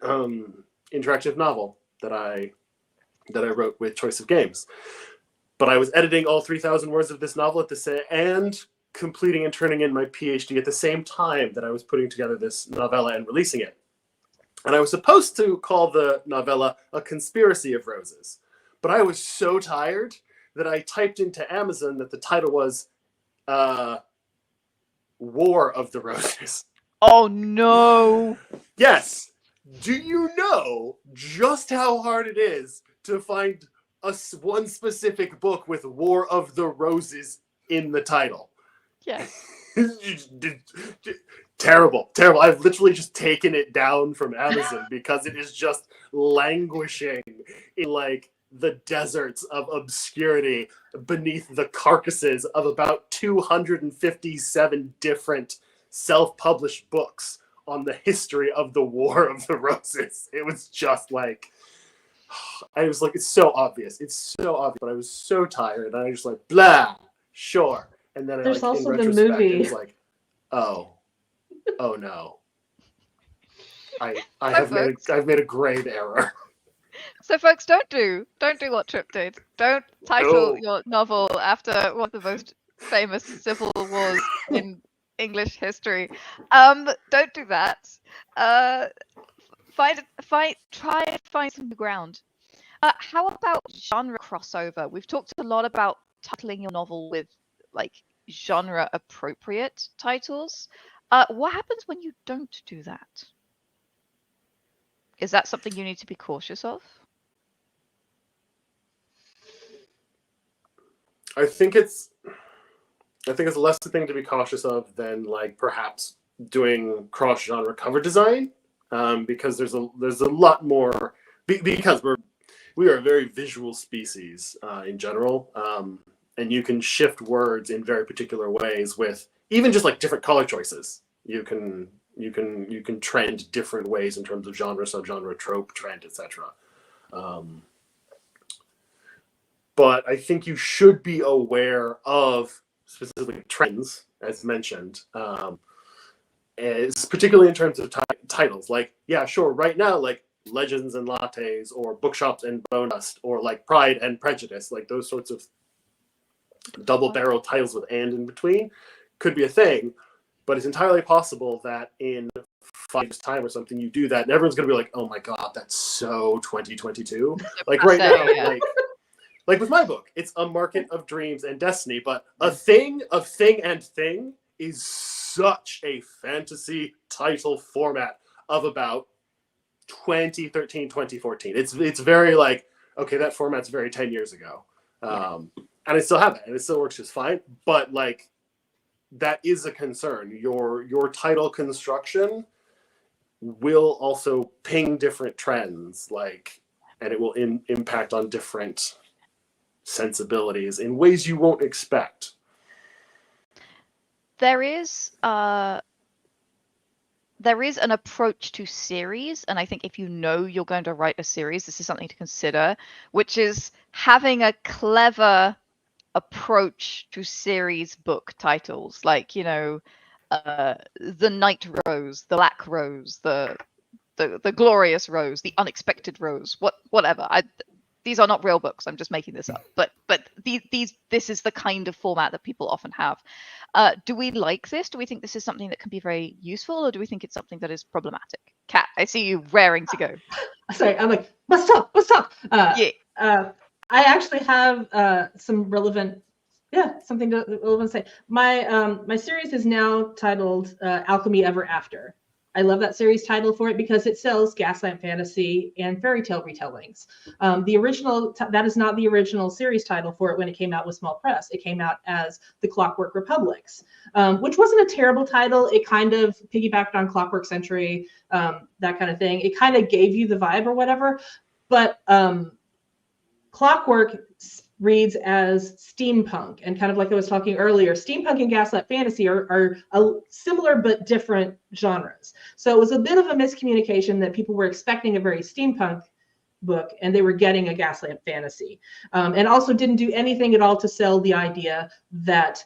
interactive novel that I wrote with Choice of Games. But I was editing all 3,000 words of this novel and completing and turning in my PhD at the same time that I was putting together this novella and releasing it. And I was supposed to call the novella A Conspiracy of Roses. But I was so tired that I typed into Amazon that the title was War of the Roses. Oh, no. Yes. Do you know just how hard it is to find one specific book with War of the Roses in the title? Yes. Terrible. I've literally just taken it down from Amazon because it is just languishing in like the deserts of obscurity beneath the carcasses of about 257 different self-published books on the history of the War of the Roses. It was just like, I was like, it's so obvious, but I was so tired, and I was just like, blah, sure. And then there's like, also in the retrospect, movie. it was like, oh no, I've made a grave error. So, folks, don't do what Trip did. Don't title your novel after one of the most famous civil wars in English history. Don't do that. Try and find some ground. How about genre crossover? We've talked a lot about titling your novel with like genre appropriate titles. What happens when you don't do that? Is that something you need to be cautious of? I think it's I think it's less a thing to be cautious of than like perhaps doing cross-genre cover design, because there's a lot more because we are a very visual species in general, and you can shift words in very particular ways with even just like different color choices. You can trend different ways in terms of genre, subgenre, trope, trend, etc. But I think you should be aware of specific trends, as mentioned, as particularly in terms of titles. Like, yeah, sure, right now, like Legends and Lattes, or Bookshops and Bone Dust, or like Pride and Prejudice, like those sorts of double-barrel titles with "and" in between could be a thing. But it's entirely possible that in 5 years' time or something, you do that, and everyone's going to be like, "Oh my god, that's so 2022." Like right now, yeah. like with my book, it's A Market of Dreams and Destiny, but a thing of thing and thing is such a fantasy title format of about 2013, 2014. It's very like, okay, that format's very 10 years ago. And I still have it, and it still works just fine. But like, that is a concern. Your title construction will also ping different trends, like, and it will impact on different sensibilities in ways you won't expect. There is an approach to series, and I think if you know you're going to write a series, this is something to consider, which is having a clever approach to series book titles, like, you know, the Night Rose, the Black Rose, the Glorious Rose, the Unexpected Rose, whatever. These are not real books. I'm just making this up. But this is the kind of format that people often have. Do we like this? Do we think this is something that can be very useful, or do we think it's something that is problematic? Kat, I see you raring to go. Sorry, I'm like, what's up? Yeah. I actually have some relevant, something relevant to say. My series is now titled Alchemy Ever After. I love that series title for it because it sells gaslamp fantasy and fairy tale retellings. The original, that is not the original series title for it when it came out with small press. It came out as The Clockwork Republics, which wasn't a terrible title. It kind of piggybacked on Clockwork Century, that kind of thing. It kind of gave you the vibe or whatever, but Clockwork reads as steampunk, and kind of like I was talking earlier, steampunk and gaslamp fantasy are similar but different genres. So it was a bit of a miscommunication that people were expecting a very steampunk book and they were getting a gaslamp fantasy, and also didn't do anything at all to sell the idea that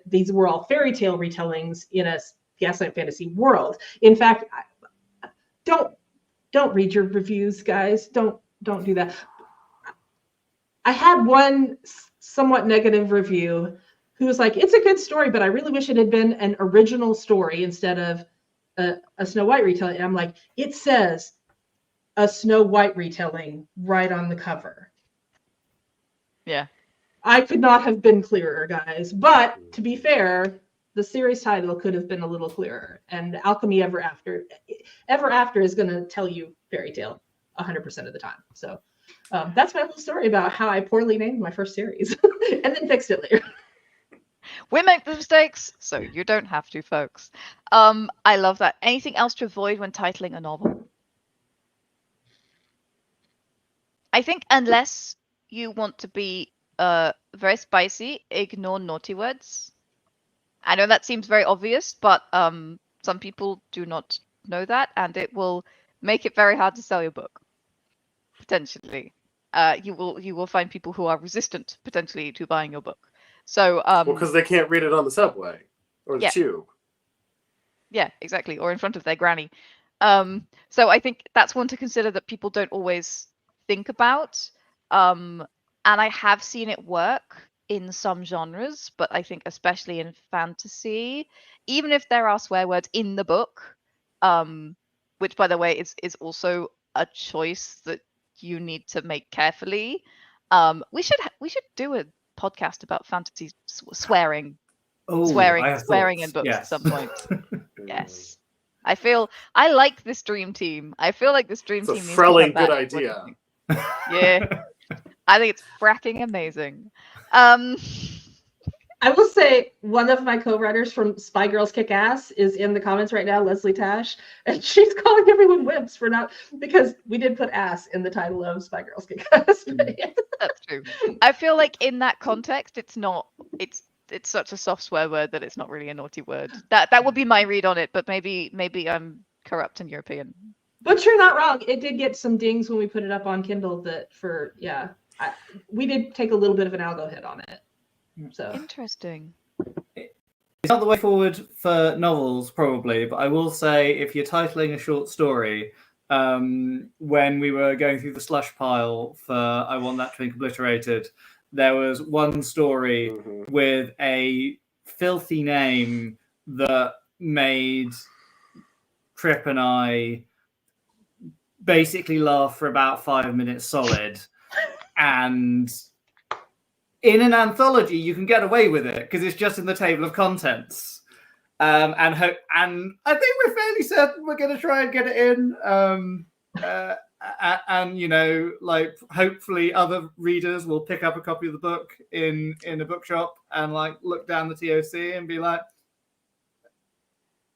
these were all fairy tale retellings in a gaslamp fantasy world. In fact, don't read your reviews, guys. Don't do that. I had one somewhat negative review who was like, it's a good story, but I really wish it had been an original story instead of a Snow White retelling. And I'm like, it says a Snow White retelling right on the cover. Yeah. I could not have been clearer, guys. But to be fair, the series title could have been a little clearer. And Alchemy Ever After is going to tell you fairy tale 100% of the time. So that's my little story about how I poorly named my first series and then fixed it later. We make the mistakes, so you don't have to, folks. I love that. Anything else to avoid when titling a novel? I think unless you want to be very spicy, ignore naughty words. I know that seems very obvious, but some people do not know that, and it will make it very hard to sell your book. Potentially. You will find people who are resistant potentially to buying your book. So because they can't read it on the subway or the tube. Yeah, exactly, or in front of their granny. So I think that's one to consider that people don't always think about. And I have seen it work in some genres, but I think especially in fantasy, even if there are swear words in the book, which by the way is also a choice that you need to make carefully. We should do a podcast about fantasy swearing. Swearing in books at some point. Yes. I like this dream team. I feel like this dream team needs to come back. Good idea. Yeah. I think it's fracking amazing. I will say one of my co-writers from Spy Girls Kick Ass is in the comments right now, Leslie Tash, and she's calling everyone wimps for not, because we did put ass in the title of Spy Girls Kick Ass. That's true. I feel like in that context, it's not. It's such a soft swear word that it's not really a naughty word. That would be my read on it, but maybe I'm corrupt in your opinion. But you're not wrong. It did get some dings when we put it up on Kindle. We did take a little bit of an algo hit on it. So Interesting. It's not the way forward for novels, probably, but I will say if you're titling a short story, when we were going through the slush pile for I Want That Twink Obliterated, there was one story with a filthy name that made Trip and I basically laugh for about 5 minutes solid. And in an anthology, you can get away with it because it's just in the table of contents. And I think we're fairly certain we're going to try and get it in. And, you know, like, hopefully other readers will pick up a copy of the book in a bookshop and, like, look down the TOC and be like,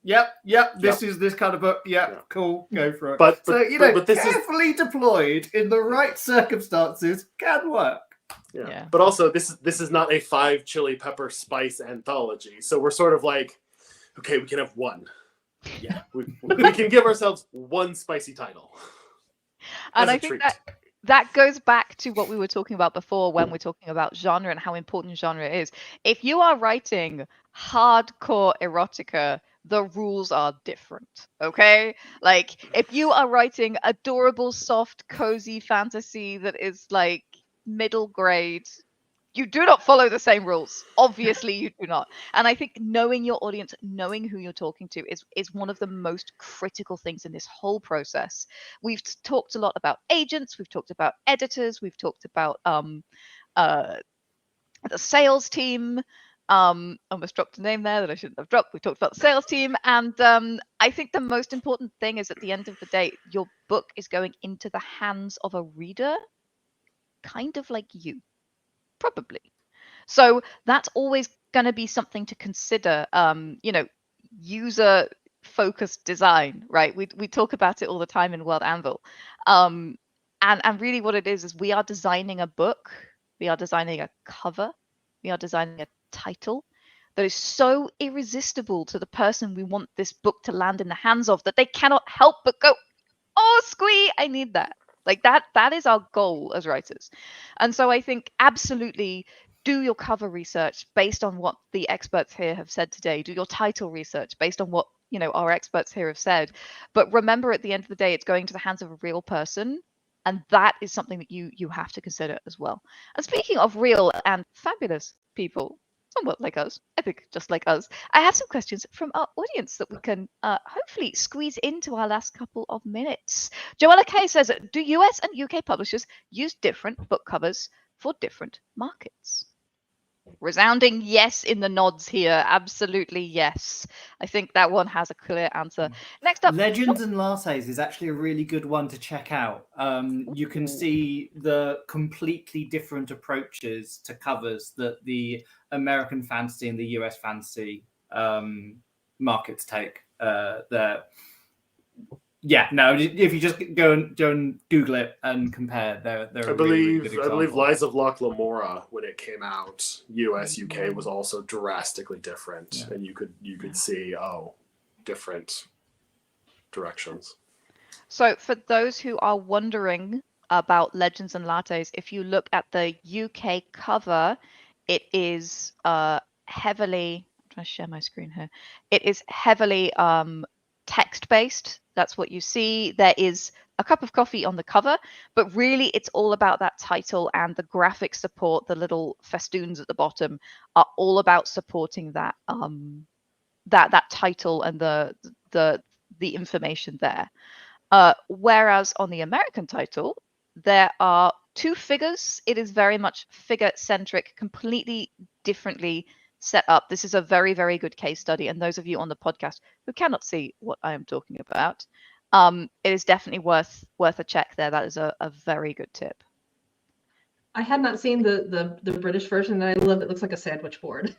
yep, this is this kind of book. Yep, cool, go for it. But this carefully deployed in the right circumstances can work. Yeah. But also, this is not a 5 chili pepper spice anthology. So we're sort of like, okay, we can have one. Yeah, we can give ourselves one spicy title. And I think that goes back to what we were talking about before when we're talking about genre and how important genre is. If you are writing hardcore erotica, the rules are different, okay? Like, if you are writing adorable, soft, cozy fantasy that is like middle grade, you do not follow the same rules. Obviously, you do not. And I think knowing your audience, knowing who you're talking to is one of the most critical things in this whole process. We've talked a lot about agents, we've talked about editors, we've talked about the sales team. Almost dropped a name there that I shouldn't have dropped. We talked about the sales team. And I think the most important thing is at the end of the day, your book is going into the hands of a reader, kind of like you. Probably. So that's always going to be something to consider. User focused design, right? We talk about it all the time in World Anvil. And really what it is we are designing a book, we are designing a cover, we are designing a title that is so irresistible to the person we want this book to land in the hands of that they cannot help but go, oh, squee, I need that. Like that is our goal as writers. And so I think absolutely do your cover research based on what the experts here have said today. Do your title research based on what, our experts here have said. But remember, at the end of the day, it's going to the hands of a real person. And that is something that you have to consider as well. And speaking of real and fabulous people, somewhat like us, I think just like us, I have some questions from our audience that we can hopefully squeeze into our last couple of minutes. Joella K says, do US and UK publishers use different book covers for different markets? Resounding yes in the nods here. Absolutely yes. I think that one has a clear answer. Next up, Legends and Lattes is actually a really good one to check out. You can see the completely different approaches to covers that the American fantasy and the US fantasy markets take there. Yeah, no. If you just go and Google it and compare, they're I believe Lies of Loch Lamora, when it came out, US UK was also drastically different, and you could see different directions. So for those who are wondering about Legends and Lattes, if you look at the UK cover, it is heavily. I'm trying to share my screen here. It is heavily text-based. That's what you see. There is a cup of coffee on the cover, but really it's all about that title, and the graphic support, the little festoons at the bottom are all about supporting that that title and the information there. Whereas on the American title, there are 2 figures. It is very much figure-centric, completely differently set up. This is a very, very good case study. And those of you on the podcast who cannot see what I am talking about, it is definitely worth a check there. That is a very good tip. I had not seen the British version, and I love it. Looks like a sandwich board.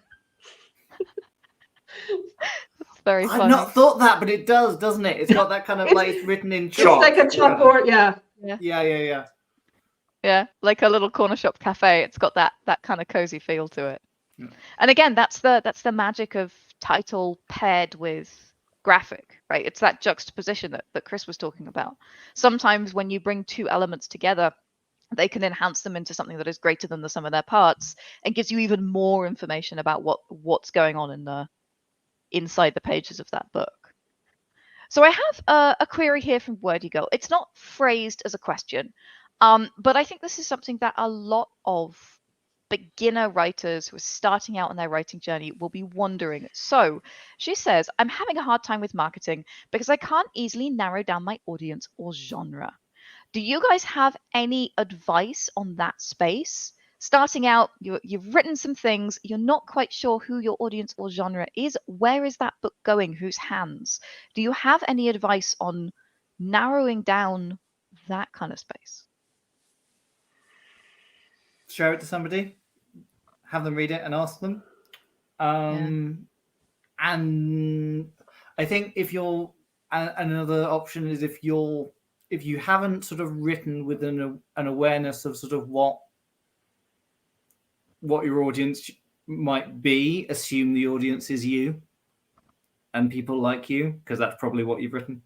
It's very I've funny. not thought that, but it does, doesn't it? It's got that kind of like it's written in chalk. It's like a chalkboard, yeah. Yeah. Yeah, like a little corner shop cafe. It's got that kind of cozy feel to it. Yeah. And again, that's the magic of title paired with graphic, right? It's that juxtaposition that Chris was talking about. Sometimes when you bring two elements together, they can enhance them into something that is greater than the sum of their parts and gives you even more information about what's going on inside the pages of that book. So I have a query here from Wordy Girl. It's not phrased as a question, but I think this is something that a lot of beginner writers who are starting out on their writing journey will be wondering. So she says, I'm having a hard time with marketing because I can't easily narrow down my audience or genre. Do you guys have any advice on that space? Starting out, you've written some things, you're not quite sure who your audience or genre is. Where is that book going? Whose hands? Do you have any advice on narrowing down that kind of space? Show it to somebody, have them read it and ask them. And I think if you're another option is if you haven't sort of written with an awareness of sort of what your audience might be, assume the audience is you and people like you, because that's probably what you've written.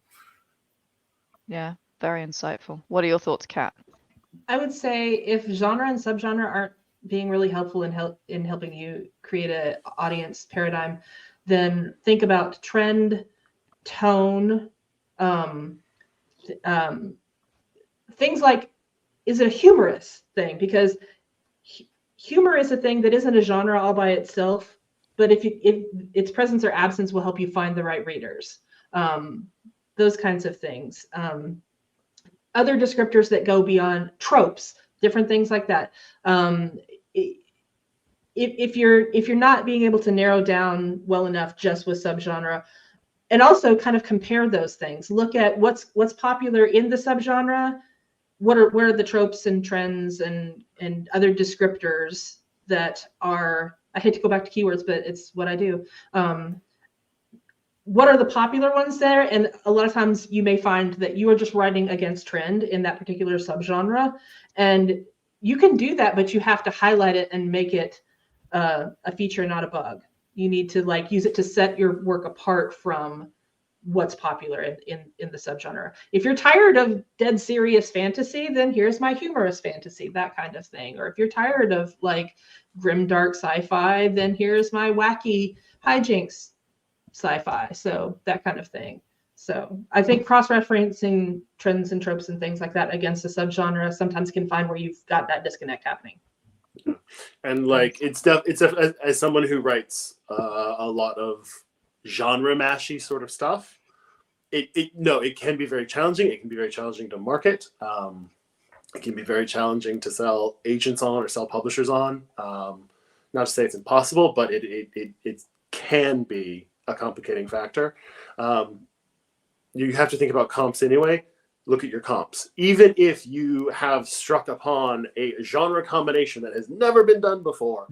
Yeah, very insightful. What are your thoughts, Kat? I would say if genre and subgenre aren't being really helpful in helping you create an audience paradigm, then think about trend, tone, things like, is it a humorous thing? Because humor is a thing that isn't a genre all by itself, but if its presence or absence will help you find the right readers. Those kinds of things. Other descriptors that go beyond tropes, different things like that. If you're not being able to narrow down well enough just with subgenre, and also kind of compare those things. Look at what's popular in the subgenre. What are the tropes and trends and other descriptors that are, I hate to go back to keywords, but it's what I do. What are the popular ones there? And a lot of times you may find that you are just writing against trend in that particular subgenre. And you can do that, but you have to highlight it and make it a feature, not a bug. You need to like use it to set your work apart from what's popular in the subgenre. If you're tired of dead serious fantasy, then here's my humorous fantasy, that kind of thing. Or if you're tired of like grim dark sci-fi, then here's my wacky hijinks sci-fi. So that kind of thing. So I think cross-referencing trends and tropes and things like that against a subgenre sometimes can find where you've got that disconnect happening. And like as someone who writes a lot of genre mashy sort of stuff, it can be very challenging. It can be very challenging to market. It can be very challenging to sell agents on or sell publishers on. Not to say it's impossible, but it can be a complicating factor. You have to think about comps anyway. Look at your comps. Even if you have struck upon a genre combination that has never been done before,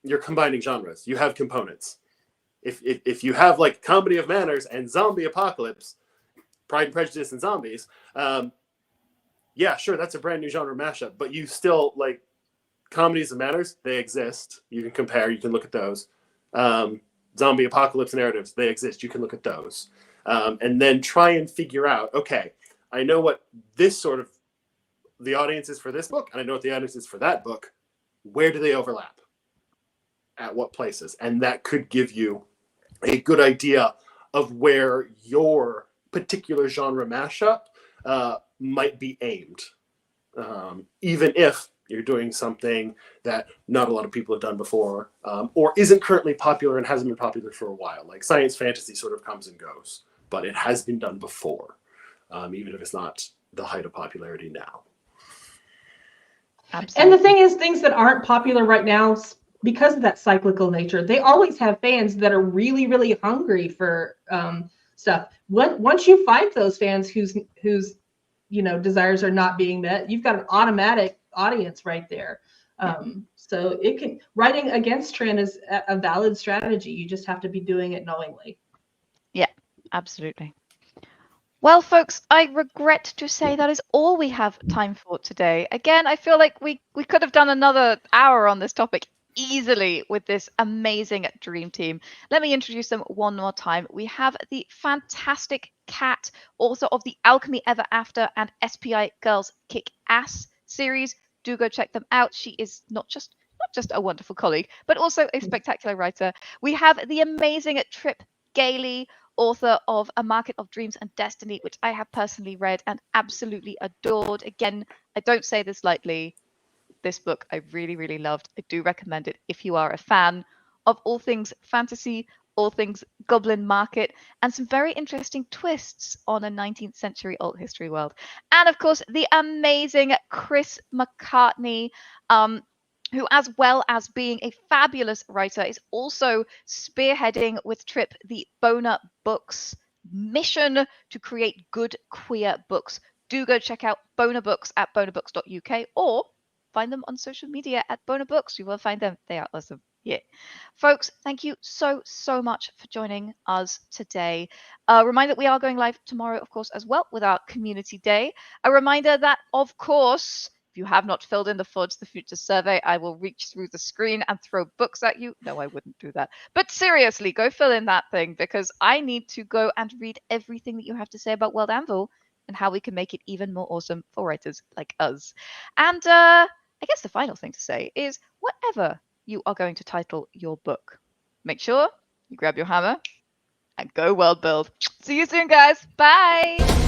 you're combining genres. You have components. If you have like Comedy of Manners and Zombie Apocalypse, Pride and Prejudice and Zombies, yeah, sure, that's a brand new genre mashup. But you still like Comedies of Manners, they exist. You can compare. You can look at those. Zombie Apocalypse narratives, they exist. You can look at those. And then try and figure out, okay, I know what this sort of the audience is for this book, and I know what the audience is for that book. Where do they overlap? At what places? And that could give you a good idea of where your particular genre mashup might be aimed. Even if you're doing something that not a lot of people have done before, or isn't currently popular and hasn't been popular for a while. Like science fantasy sort of comes and goes, but it has been done before, even if it's not the height of popularity now. Absolutely. And the thing is, things that aren't popular right now, because of that cyclical nature, they always have fans that are really, really hungry for stuff. Once you find those fans whose desires are not being met, you've got an automatic audience right there. So writing against trend is a valid strategy. You just have to be doing it knowingly. Yeah, absolutely. Well, folks, I regret to say that is all we have time for today. Again, I feel like we could have done another hour on this topic easily with this amazing dream team. Let me introduce them one more time. We have the fantastic Kat, author of the Alchemy Ever After and SPI Girls Kick Ass series. Do go check them out. She is not just a wonderful colleague, but also a spectacular writer. We have the amazing Trip Galey, author of A Market of Dreams and Destiny, which I have personally read and absolutely adored. Again, I don't say this lightly. This book I really, really loved. I do recommend it if you are a fan of all things fantasy, all things Goblin Market, and some very interesting twists on a 19th century alt history world. And of course, the amazing Chris McCartney, who, as well as being a fabulous writer, is also spearheading with Trip the Boner Books mission to create good queer books. Do go check out Boner Books at bonerbooks.uk or find them on social media at Boner Books. You will find them. They are awesome. Yeah. Folks, thank you so much for joining us today. A reminder that we are going live tomorrow, of course, as well with our community day. A reminder that, of course, if you have not filled in the Forge the Future survey, I will reach through the screen and throw books at you. No, I wouldn't do that. But seriously, go fill in that thing because I need to go and read everything that you have to say about World Anvil and how we can make it even more awesome for writers like us. And I guess the final thing to say is whatever you are going to title your book, make sure you grab your hammer and go world build. See you soon, guys. Bye.